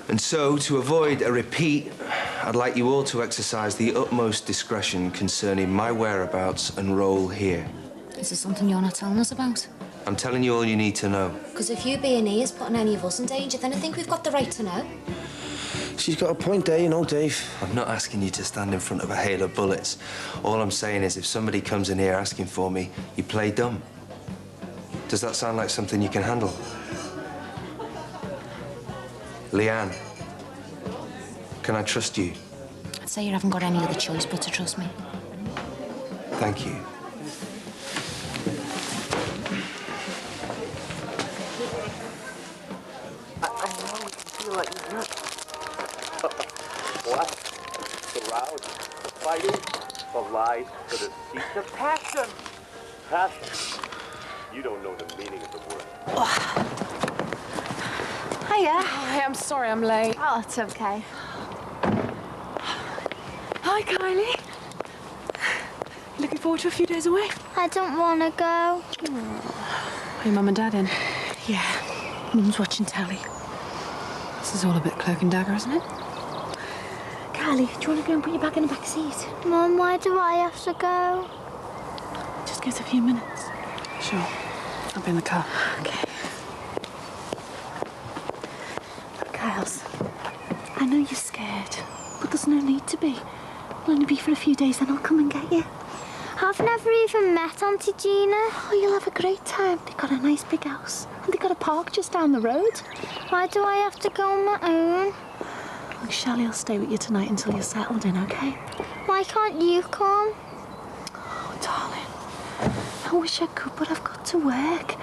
And so, to avoid a repeat, I'd like you all to exercise the utmost discretion concerning my whereabouts and role here. Is there something you're not telling us about? I'm telling you all you need to know. Because if you being here is putting any of us in danger, then I think we've got the right to know. She's got a point there, you know, Dave. I'm not asking you to stand in front of a hail of bullets. All I'm saying is if somebody comes in here asking for me, you play dumb. Does that sound like something you can handle? Leanne, can I trust you? I'd say you haven't got any other choice but to trust me. Thank you. I know you feel like you're not. What? The row, the fighting, the lies, the deceit, the passion. Passion. You don't know the meaning of the word. Hiya. Hi, I'm sorry I'm late. Oh, it's okay. Hi, Kylie. Looking forward to a few days away? I don't want to go. Are your mum and dad in? Yeah. Mum's watching telly. This is all a bit cloak and dagger, isn't it? Kylie, do you want to go and put your bag in the back seat? Mum, why do I have to go? Just give us a few minutes. Sure. I'll be in the car. Okay. Kyles, I know you're scared, but there's no need to be. It'll only be for a few days, then I'll come and get you. I've never even met Auntie Gina. Oh, you'll have a great time. They've got a nice big house, and they've got a park just down the road. Why do I have to go on my own? Look, Shelley will stay with you tonight until you're settled in, OK? Why can't you come? Oh, darling. I wish I could, but I've got to work.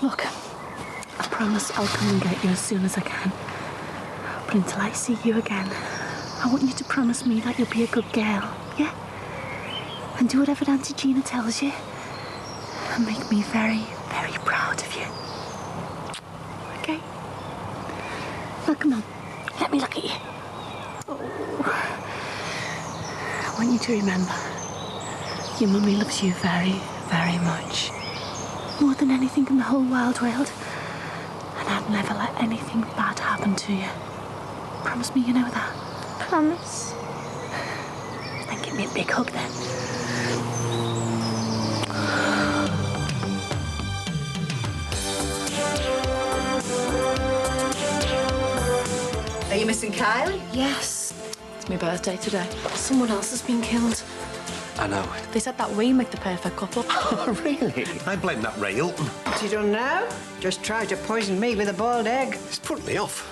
Look, I promise I'll come and get you as soon as I can. But until I see you again, I want you to promise me that you'll be a good girl, yeah? And do whatever Auntie Gina tells you. And make me very, very proud of you. OK? Now, come on. Let me look at you. Oh. I want you to remember, your mummy loves you very, very much. More than anything in the whole wide world. And I'd never let anything bad happen to you. Promise me you know that? Promise. Then give me a big hug then. Are you missing Kylie? Yes. It's my birthday today. Someone else has been killed. I know. They said that we make the perfect couple. Oh, really? I blame that Ray Hilton. What you done now? Just tried to poison me with a boiled egg. It's put me off.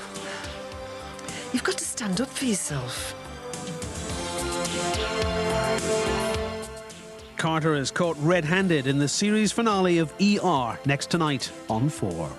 You've got to stand up for yourself. Carter is caught red-handed in the series finale of ER next tonight on 4.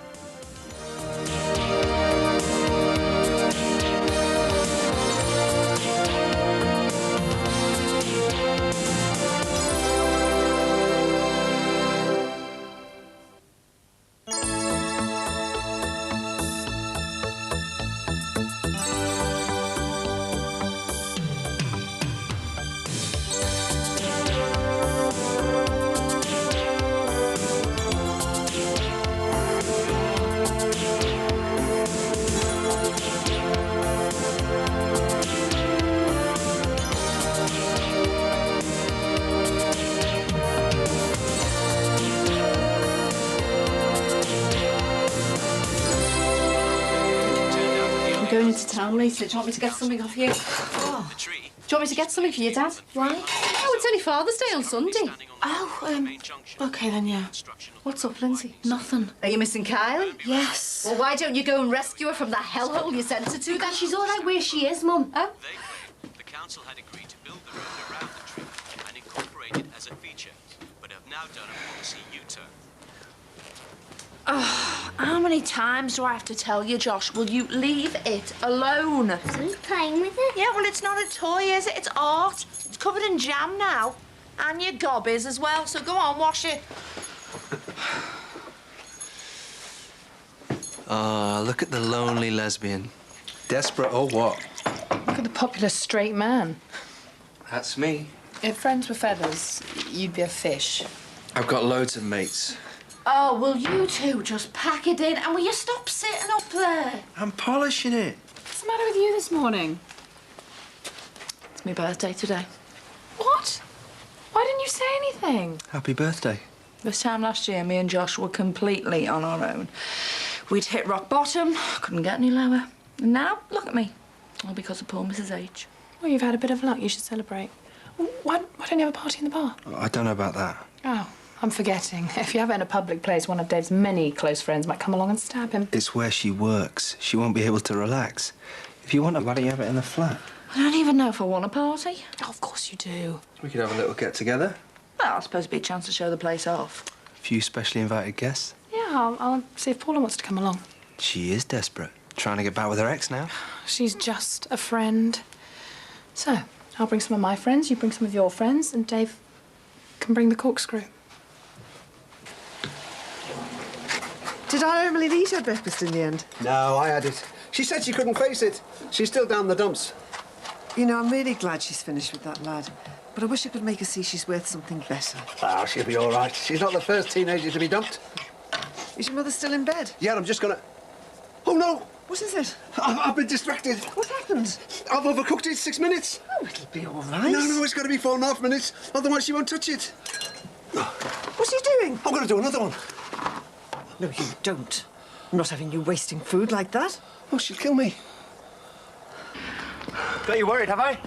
going into town later. Do you want me to get something off you? Oh. Do you want me to get something for your dad? Why? Oh, it's only Father's Day on Sunday. Oh, OK then, yeah. What's up, Lindsay? Nothing. Are you missing Kylie? Yes. Well, why don't you go and rescue her from that hellhole you sent her to? She's all right where she is, Mum. Oh? The council had agreed to build the road around the tree and incorporate it as a feature, but have now done a policy U-turn. Oh, how many times do I have to tell you, Josh? Will you leave it alone? Who's playing with it? Yeah, well, it's not a toy, is it? It's art. It's covered in jam now. And your gob is as well, so go on, wash it. Ah, look at the lonely lesbian. Desperate or what? Look at the popular straight man. That's me. If friends were feathers, you'd be a fish. I've got loads of mates. Oh, will you two just pack it in and will you stop sitting up there? I'm polishing it. What's the matter with you this morning? It's my birthday today. What? Why didn't you say anything? Happy birthday. This time last year, me and Josh were completely on our own. We'd hit rock bottom, couldn't get any lower. And now, look at me. All because of poor Mrs. H. Well, you've had a bit of luck. You should celebrate. Why don't you have a party in the bar? I don't know about that. Oh, I'm forgetting. If you have it in a public place, one of Dave's many close friends might come along and stab him. It's where she works. She won't be able to relax. If you want to, why don't you have it in the flat? I don't even know if I want a party. Oh, of course you do. We could have a little get-together. Well, I suppose it'd be a chance to show the place off. A few specially invited guests. Yeah, I'll see if Paula wants to come along. She is desperate. Trying to get back with her ex now. She's just a friend. So, I'll bring some of my friends, you bring some of your friends, and Dave can bring the corkscrew. Did Aunt Emily eat her breakfast in the end? No, I had it. She said she couldn't face it. She's still down the dumps. You know, I'm really glad she's finished with that lad. But I wish I could make her see she's worth something better. Ah, she'll be all right. She's not the first teenager to be dumped. Is your mother still in bed? Yeah, I'm just gonna... Oh, no! What is it? I've been distracted. What happened? I've overcooked it 6 minutes. Oh, it'll be all right. No, it's got to be 4.5 minutes. Otherwise, she won't touch it. What's he doing? I'm going to do another one. No, you don't. I'm not having you wasting food like that. Oh, she'll kill me. Got you worried, have I?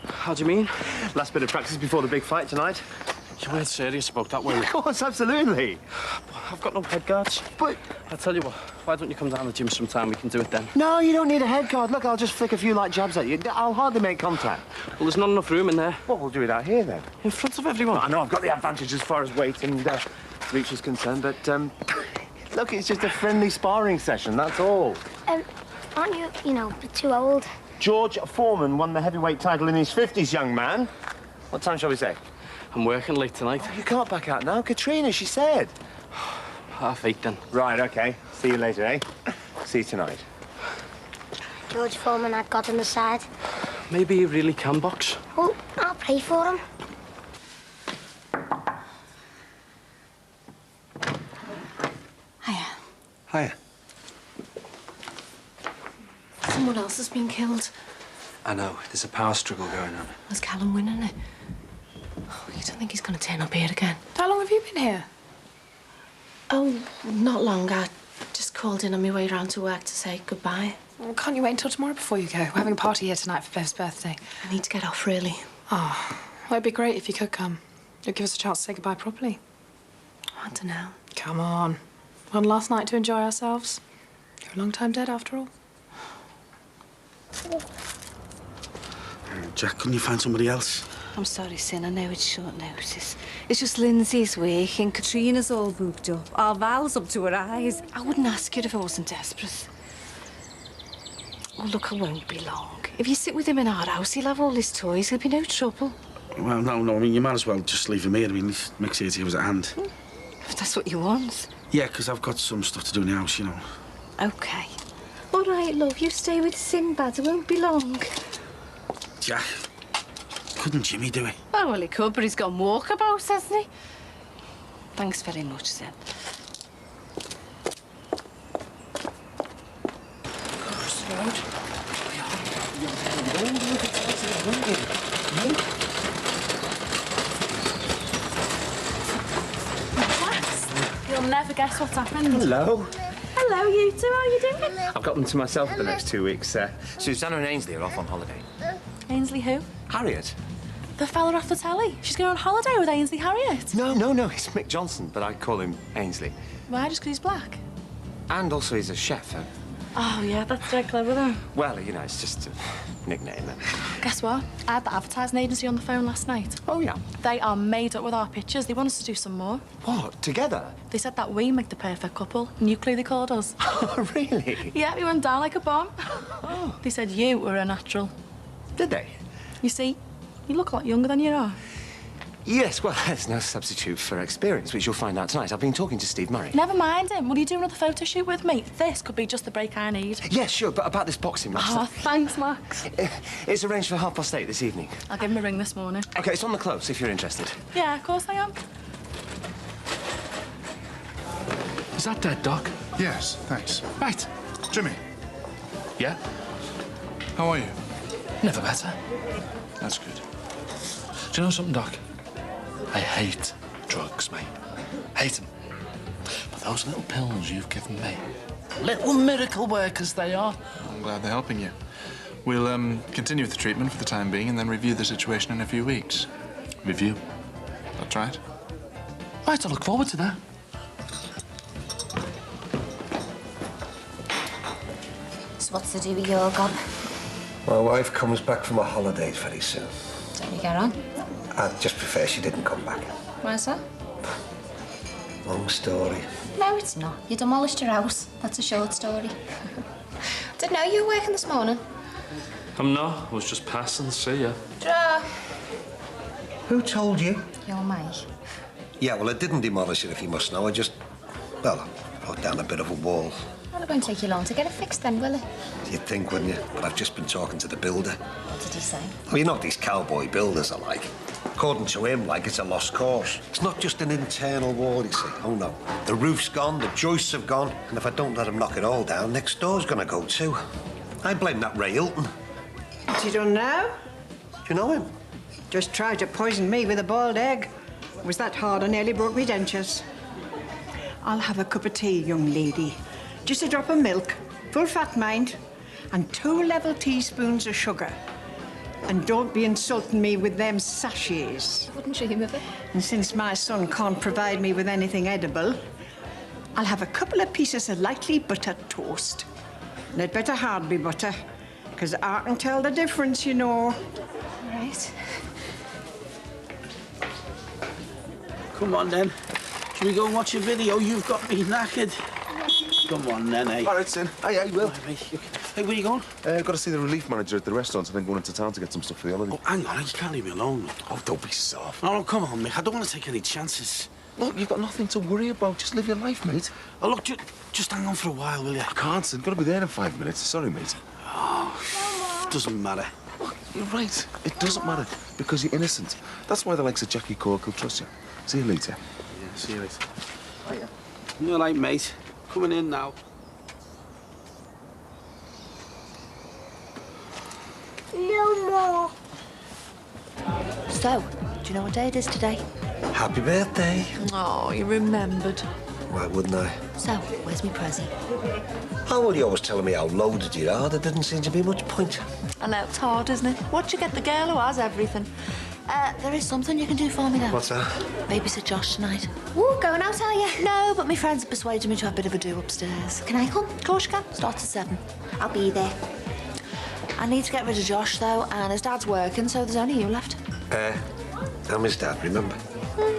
How do you mean? Last bit of practice before the big fight tonight. You weren't serious about that, were you? Of course, absolutely. I've got no head guards. But... I tell you what, why don't you come down to the gym sometime? We can do it then. No, you don't need a head guard. Look, I'll just flick a few light jabs at you. I'll hardly make contact. Well, there's not enough room in there. Well, we'll do it out here, then. In front of everyone? I know I've got the advantage as far as weight and reach is concerned, but, look, it's just a friendly sparring session, that's all. Aren't you, too old? George Foreman won the heavyweight title in his 50s, young man. What time shall we say? I'm working late tonight. Oh, you can't back out now. Katrina, she said. 8:30 then. Right, OK. See you later, eh? See you tonight. George Foreman had God on the side. Maybe he really can box. Well, I'll pray for him. Hiya. Hiya. Someone else has been killed. I know. There's a power struggle going on. Was Callum winning it? Oh, you don't think he's going to turn up here again? How long have you been here? Oh, not long. I just called in on my way round to work to say goodbye. Well, can't you wait until tomorrow before you go? We're having a party here tonight for Bev's birthday. I need to get off, really. Oh, well, it'd be great if you could come. It'd give us a chance to say goodbye properly. I don't know. Come on. One last night to enjoy ourselves. You're a long time dead, after all. Jack, couldn't you find somebody else? I'm sorry, Sin. I know it's short notice. It's just Lindsay's week and Katrina's all booked up. Our Val's up to her eyes. I wouldn't ask you if I wasn't desperate. Oh, look, I won't be long. If you sit with him in our house, he'll have all his toys. He'll be no trouble. Well, no, I mean, you might as well just leave him here. I mean, this makes it easier at hand. If that's what you want. Yeah, because I've got some stuff to do in the house, you know. OK. All right, love, you stay with Sinbad. It won't be long. Jack, couldn't Jimmy do it? Oh, well, he could, but he's gone walkabout, hasn't he? Thanks very much, Sin. Across the road. You'll never guess what's happened. Hello. Hello, you two. How are you doing? I've got them to myself for the next 2 weeks. Susanna and Ainsley are off on holiday. Ainsley who? Harriet? The fella off the telly. She's going on holiday with Ainsley Harriet. No, it's Mick Johnson, but I call him Ainsley. Why, just 'cause he's black? And also he's a chef. Oh, yeah, that's very clever, though. Well, you know, it's just a nickname. Guess what? I had the advertising agency on the phone last night. Oh, yeah? They are made up with our pictures. They want us to do some more. What? Together? They said that we make the perfect couple. Nuclear, they called us. Oh, really? Yeah, we went down like a bomb. Oh. They said you were a natural. Did they? You see, you look a lot younger than you are. Yes, well, there's no substitute for experience, which you'll find out tonight. I've been talking to Steve Murray. Never mind him. Will you do another photo shoot with me? This could be just the break I need. Yeah, sure, but about this boxing match... Oh, thanks, Max. It's arranged for 8:30 this evening. I'll give him a ring this morning. OK, it's on the close, if you're interested. Yeah, of course I am. Is that dead, Doc? Yes, thanks. Right. Jimmy. Yeah? How are you? Never better. That's good. Do you know something, Doc? I hate drugs, mate. Hate them. But those little pills you've given me, little miracle workers they are. I'm glad they're helping you. We'll continue with the treatment for the time being and then review the situation in a few weeks. Review? That's right. Right, I look forward to that. So what's the do with your gob? My wife comes back from her holidays very soon. Don't you get on? I'd just prefer she didn't come back. Why's that? Long story. No, it's not. You demolished your house. That's a short story. Didn't know you were working this morning. I'm not. I was just passing. See ya. Draw. Who told you? Your mate. Yeah, well, I didn't demolish it, if you must know. I just, well, I brought down a bit of a wall. Well, it won't take you long to get it fixed then, will it? You'd think, wouldn't you? But I've just been talking to the builder. What did he say? Well, you know what these cowboy builders are like. According to him, like, it's a lost cause. It's not just an internal wall, you see. Oh, no. The roof's gone, the joists have gone, and if I don't let him knock it all down, next door's gonna go too. I blame that Ray Hilton. What's he done now? Do you know him? Just tried to poison me with a boiled egg. It was that hard I nearly broke me dentures. I'll have a cup of tea, young lady. Just a drop of milk, full fat mind, and 2 level teaspoons of sugar. And don't be insulting me with them sachets. Wouldn't dream of it. And since my son can't provide me with anything edible, I'll have a couple of pieces of lightly buttered toast. And it better hard be butter, because I can tell the difference, you know. Right. Come on, then. Shall we go and watch a video? You've got me knackered. Come on, then, eh? All right, Sin. Hey, Will. Hey, where you going? I've got to see the relief manager at the restaurant and then going into town to get some stuff for the holiday. Oh, hang on. You can't leave me alone. Oh, don't be soft. No, come on, Mick. I don't want to take any chances. Look, you've got nothing to worry about. Just live your life, mate. Oh, look, just hang on for a while, will you? I can't, Sin. Got to be there in 5 minutes. Sorry, mate. Oh, doesn't matter. Look, you're right. It doesn't matter because you're innocent. That's why the likes of Jackie Cork will trust you. See you later. Yeah, see you later. Hiya. You're right, mate. Coming in now. No more. So, do you know what day it is today? Happy birthday. Oh, you remembered. Why wouldn't I? So, where's me present? Oh, well, you're always telling me how loaded you are. There didn't seem to be much point. I know, it's hard, isn't it? What do you get the girl who has everything? There is something you can do for me, though. What's that? Babysit Josh tonight. Ooh, going out, are you? No, but my friends have persuaded me to have a bit of a do upstairs. Can I come? Of course you can. Starts at 7. I'll be there. I need to get rid of Josh, though, and his dad's working, so there's only you left. I'm his dad, remember?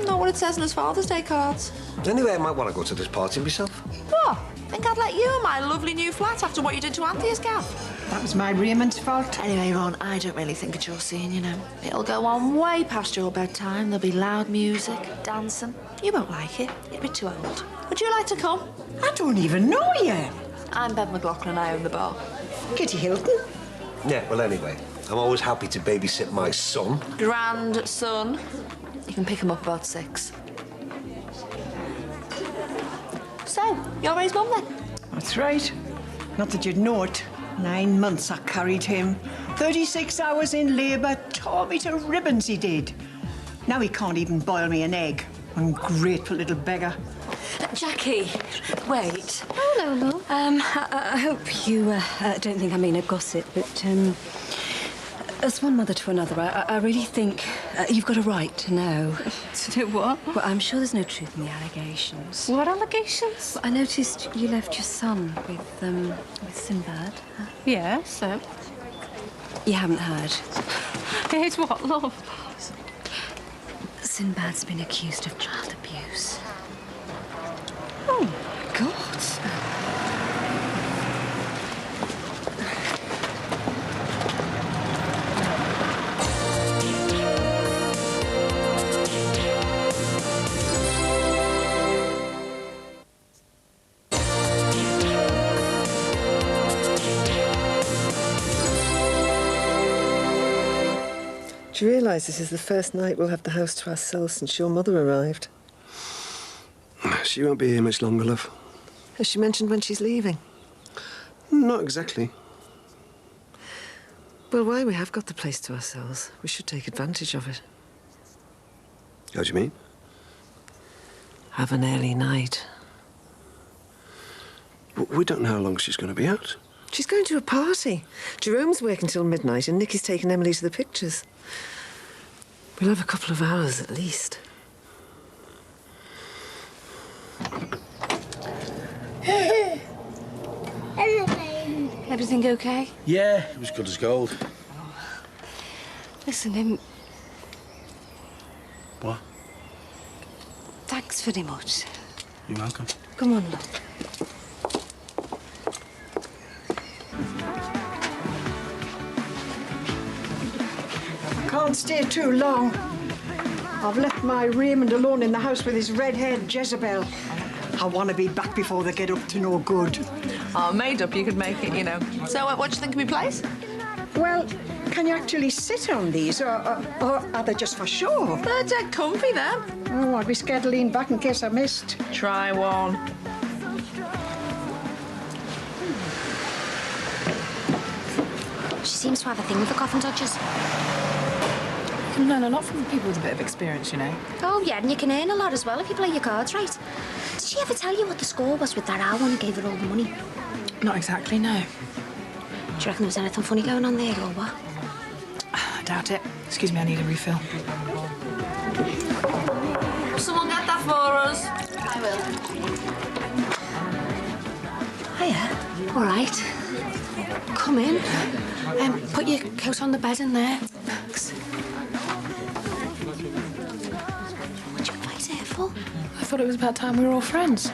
Not what it says on his Father's Day cards. Anyway, I might want to go to this party myself. What? Think I'd let you in my lovely new flat after what you did to Anthea's gaff? That was my Raymond's fault. Anyway, Ron, I don't really think it's your scene, you know. It'll go on way past your bedtime. There'll be loud music, dancing. You won't like it. You're a bit too old. Would you like to come? I don't even know you. I'm Bev McLaughlin. I own the bar. Kitty Hilton. Yeah, well, anyway, I'm always happy to babysit my son. Grandson. You can pick him up about 6. So, you're Ray's mum, then? That's right. Not that you'd know it. 9 months I carried him. 36 hours in labour, tore me to ribbons he did. Now he can't even boil me an egg. Ungrateful little beggar. Jackie, wait. Oh, no, love. I hope you don't think I mean a gossip, but as one mother to another, I really think you've got a right to know. To do what? Well, I'm sure there's no truth in the allegations. What allegations? Well, I noticed you left your son with Sinbad. Yeah, so? You haven't heard. Heard what, love? Sinbad's been accused of child abuse. Oh, my God. Do you realise this is the first night we'll have the house to ourselves since your mother arrived? She won't be here much longer, love. Has she mentioned when she's leaving? Not exactly. Well, while we have got the place to ourselves, we should take advantage of it. How do you mean? Have an early night. We don't know how long she's going to be out. She's going to a party. Jerome's working till midnight and Nicky's taking Emily to the pictures. We'll have a couple of hours at least. Everything okay? Yeah, it was good as gold. Listen, What? thanks very much. You're welcome. Come on, love. Can't stay too long. I've left my Raymond alone in the house with his red-haired Jezebel. I want to be back before they get up to no good. Oh, made up, you could make it, you know. So, what do you think of me place? Well, can you actually sit on these, or are they just for show? They're dead comfy, then. Oh, I'd be scared to lean back in case I missed. Try one. She seems to have a thing with the coffin touches. No, not from people with a bit of experience, you know. Oh, yeah, and you can earn a lot as well if you play your cards right. Did she ever tell you what the score was with that owl when he gave her all the money? Not exactly, no. Do you reckon there was anything funny going on there, or what? I doubt it. Excuse me, I need a refill. Someone get that for us. I will. Hiya. All right. Come in. Put your coat on the bed in there. Thanks. What'd you invite her for? I thought it was about time we were all friends.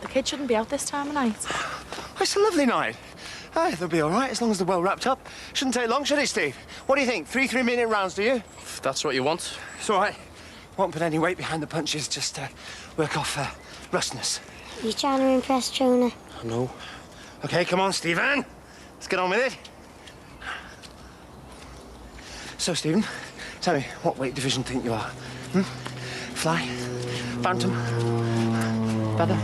The kids shouldn't be out this time of night. It's a lovely night. They'll be all right as long as they're well wrapped up. Shouldn't take long, should it, Steve? What do you think? 3-3-minute rounds, do you? If that's what you want. It's all right. Won't put any weight behind the punches, just work off rustness. You trying to impress Jonah? No. OK, come on, Stephen. Let's get on with it. So, Stephen, tell me, what weight division think you are? Fly? Phantom? Feather?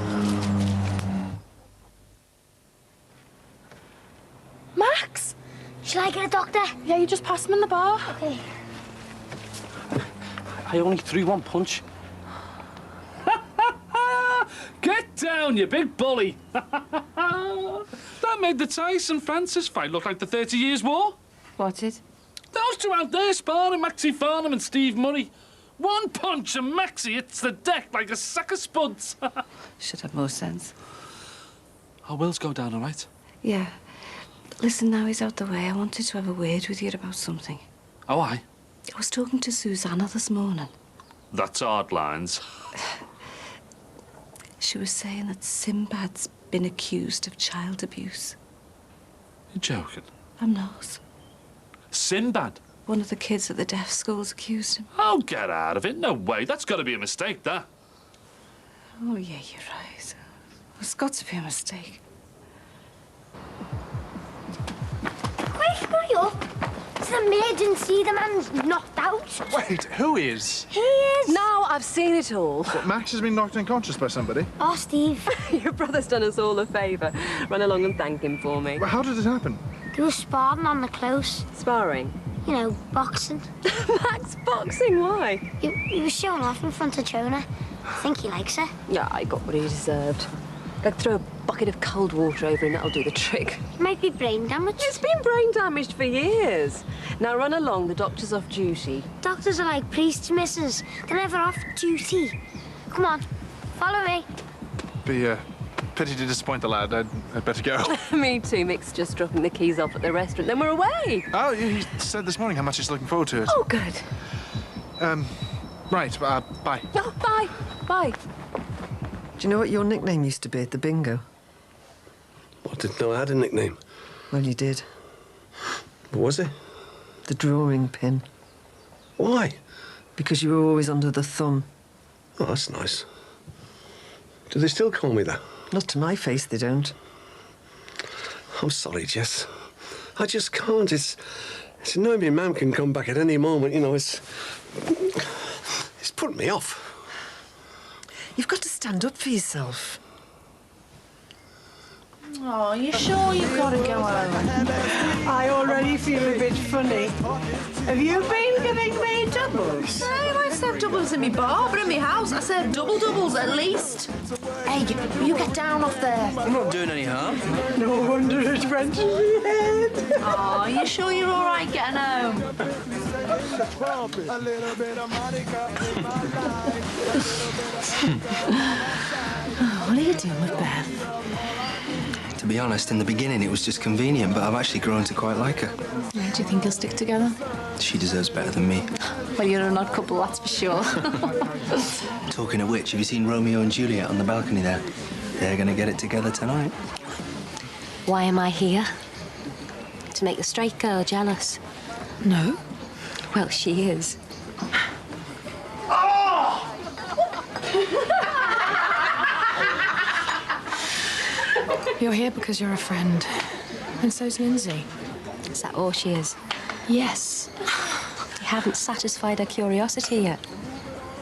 Max! Shall I get a doctor? Yeah, you just passed him in the bar. OK. I only threw one punch. Get down, you big bully! That made the Tyson-Francis fight look like the 30 Years' War. What did? Those two out there sparring, Maxie Farnham and Steve Murray. One punch and Maxie hits the deck like a sack of spuds. Should have more sense. Our wills go down, all right? Yeah. Listen, now he's out the way. I wanted to have a word with you about something. Oh, aye? I was talking to Susanna this morning. That's hard lines. She was saying that Sinbad's been accused of child abuse. You're joking? I'm not. Sinbad? One of the kids at the deaf school's accused him. Oh, get out of it. No way. That's got to be a mistake, that. Oh, yeah, you're right. It's got to be a mistake. Quick, hurry up. It's the maid didn't see the man's knocked out. Wait, who is? He is. No, I've seen it all. What, Max has been knocked unconscious by somebody? Oh, Steve. Your brother's done us all a favour. Run along and thank him for me. Well, how did it happen? They were sparring on the close. Sparring? You know, boxing. Max boxing, why? He was showing off in front of Jonah. I think he likes her. Yeah, I got what he deserved. Like, throw a bucket of cold water over him, that'll do the trick. Might be brain damage. It's been brain damaged for years. Now run along, the doctor's off duty. Doctors are like priests, missus. They're never off duty. Come on, follow me. Be a pity to disappoint the lad. I'd better go. Me too. Mick's just dropping the keys off at the restaurant, then we're away. Oh, he said this morning how much he's looking forward to it. Oh, good. Right, bye. Oh, bye. Bye. Do you know what your nickname used to be at the bingo? I didn't know I had a nickname. Well, you did. What was it? The drawing pin. Why? Because you were always under the thumb. Oh, that's nice. Do they still call me that? Not to my face, they don't. I'm sorry, Jess. I just can't. It's annoying me. Mum can come back at any moment, you know. It's putting me off. You've got to stand up for yourself. Oh, you sure you've got to go home? I already feel a bit funny. Have you been giving me doubles? No, I serve doubles in my bar, but in my house I serve doubles at least. Hey, you get down off there. I'm not doing any harm. No wonder it went to your head. Oh, you sure you're all right getting home? What are you doing with Beth? To be honest, in the beginning it was just convenient, but I've actually grown to quite like her. Do you think you'll stick together? She deserves better than me. Well, you're an odd couple, that's for sure. Talking of which, have you seen Romeo and Juliet on the balcony there? They're going to get it together tonight. Why am I here? To make the straight girl jealous? No. Well, she is. You're here because you're a friend. And so's Lindsay. Is that all she is? Yes. You haven't satisfied her curiosity yet.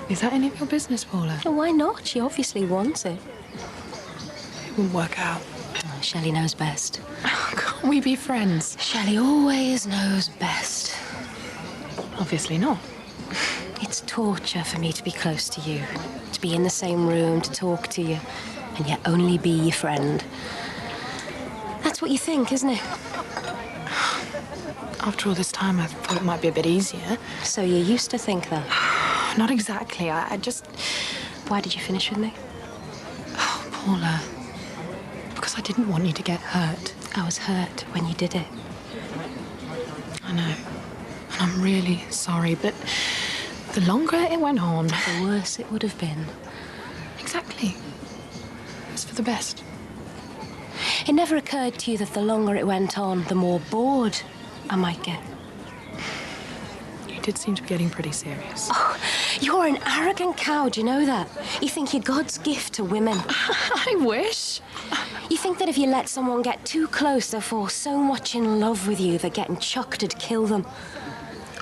Is that any of your business, Paula? Well, why not? She obviously wants it. It wouldn't work out. Oh, Shelley knows best. Can't we be friends? Shelley always knows best. Obviously not. It's torture for me to be close to you, to be in the same room, to talk to you, and yet only be your friend. That's what you think, isn't it? After all this time, I thought it might be a bit easier. So you used to think that? Not exactly. I just... Why did you finish with me? Oh, Paula. Because I didn't want you to get hurt. I was hurt when you did it. I know. And I'm really sorry, but the longer it went on... The worse it would have been. Exactly. It's for the best. It never occurred to you that the longer it went on, the more bored I might get. You did seem to be getting pretty serious. Oh, you're an arrogant cow, do you know that? You think you're God's gift to women. I wish. You think that if you let someone get too close, they'll fall so much in love with you that getting chucked would kill them.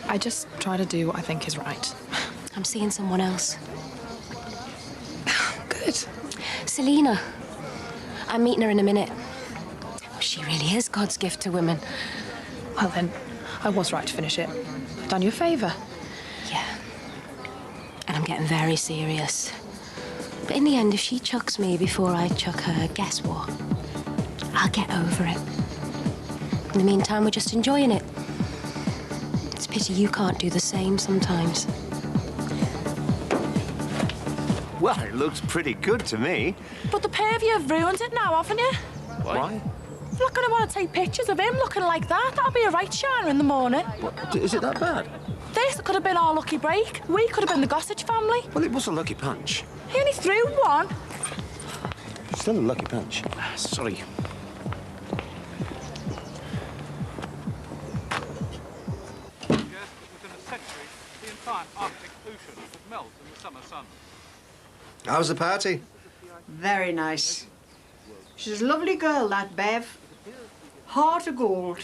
I just try to do what I think is right. I'm seeing someone else. Good. Selena. I'm meeting her in a minute. She really is God's gift to women. Well, then, I was right to finish it. I've done you a favour. Yeah. And I'm getting very serious. But in the end, if she chucks me before I chuck her, guess what? I'll get over it. In the meantime, we're just enjoying it. It's a pity you can't do the same sometimes. Well, it looks pretty good to me. But the pair of you have ruined it now, haven't you? Why? I'm not going to want to take pictures of him looking like that. That'll be a right shiner in the morning. What, is it that bad? This could have been our lucky break. We could have been the Gossage family. Well, it was a lucky punch. He only threw one. Still a lucky punch. Sorry. Within a century, the entire Arctic Ocean would melt in the summer sun. How's the party? Very nice. She's a lovely girl, that Bev. Heart of gold.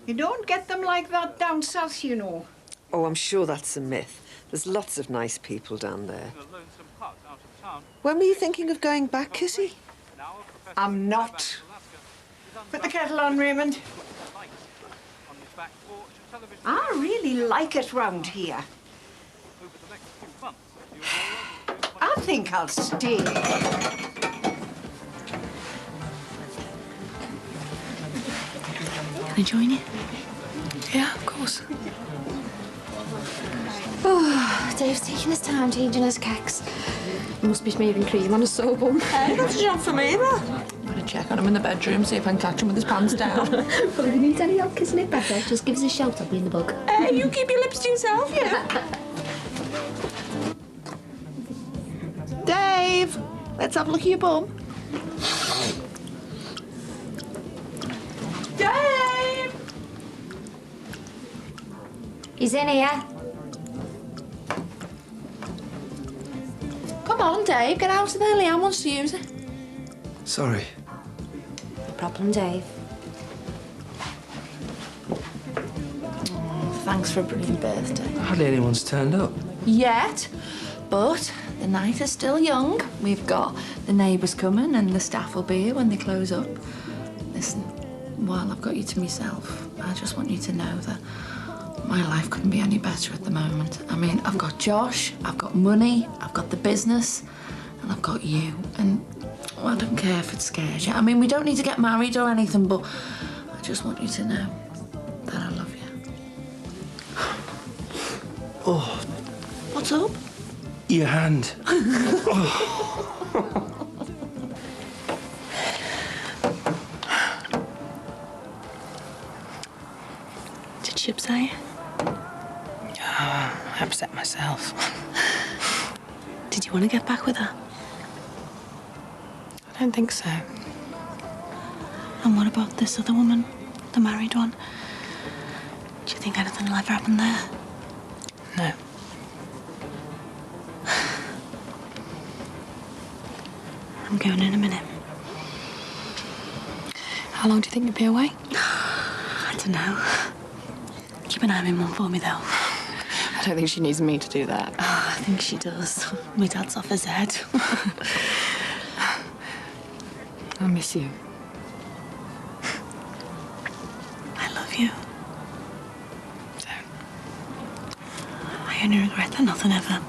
You don't get them like that down south, you know. Oh, I'm sure that's a myth. There's lots of nice people down there. When were you thinking of going back, Kitty? I'm not. Put the kettle on, Raymond. I really like it round here. I think I'll stay. Can I join you? Yeah, of course. Oh, Dave's taking his time changing his cakes. Must be smearing cream on his sore bum. Hey, that's a job for me, that. I'm gonna check on him in the bedroom, see if I can catch him with his pants down. Well, if you need any help kissing it better, just give us a shout. I'll be in the bug. Hey, you keep your lips to yourself, yeah? Dave, let's have a look at your bum. Dave! He's in here. Come on, Dave, get out of there. Leanne wants to use it. Sorry. No problem, Dave. Thanks for a brilliant birthday. Hardly anyone's turned up. Yet, but the night is still young. We've got the neighbours coming and the staff will be here when they close up. Listen, while I've got you to myself, I just want you to know that my life couldn't be any better at the moment. I mean, I've got Josh, I've got money, I've got the business, and I've got you. And well, I don't care if it scares you. I mean, we don't need to get married or anything, but I just want you to know that I love you. Oh. What's up? Your hand. Did she upset you? I upset myself. Did you want to get back with her? I don't think so. And what about this other woman, the married one? Do you think anything will ever happen there? No. I'm going in a minute. How long do you think you'll be away? I don't know. Keep an eye on my mum for me, though. I don't think she needs me to do that. Oh, I think she does. My dad's off his head. I miss you. I love you. I only regret that nothing ever,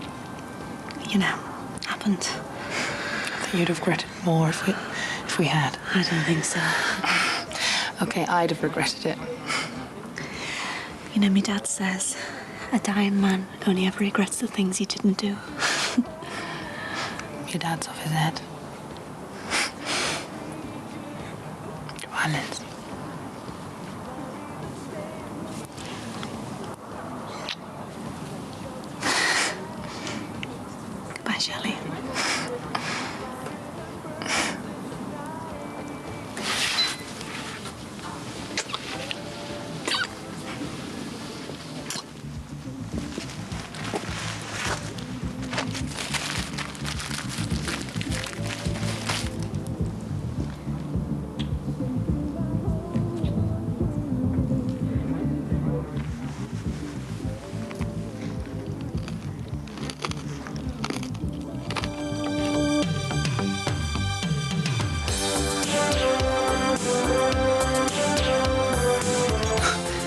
happened. I think you'd have regretted it more if we had. I don't think so. Okay, I'd have regretted it. You know, my dad says a dying man only ever regrets the things he didn't do. Your dad's off his head. Goodbye, Liz. Goodbye, Shelley.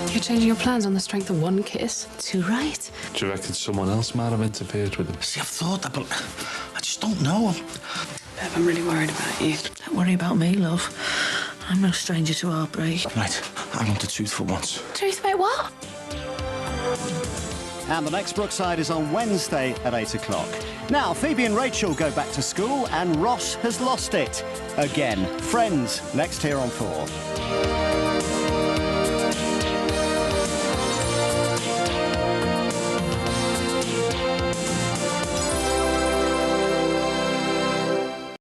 You're changing your plans on the strength of one kiss? Too right. Do you reckon someone else might have interfered with him? See, I've thought that, but I just don't know. Bev, I'm really worried about you. Don't worry about me, love. I'm no stranger to heartbreak. Right, I want the truth for once. Truth about what? And the next Brookside is on Wednesday at 8 o'clock. Now, Phoebe and Rachel go back to school and Ross has lost it. Again, Friends, next here on 4.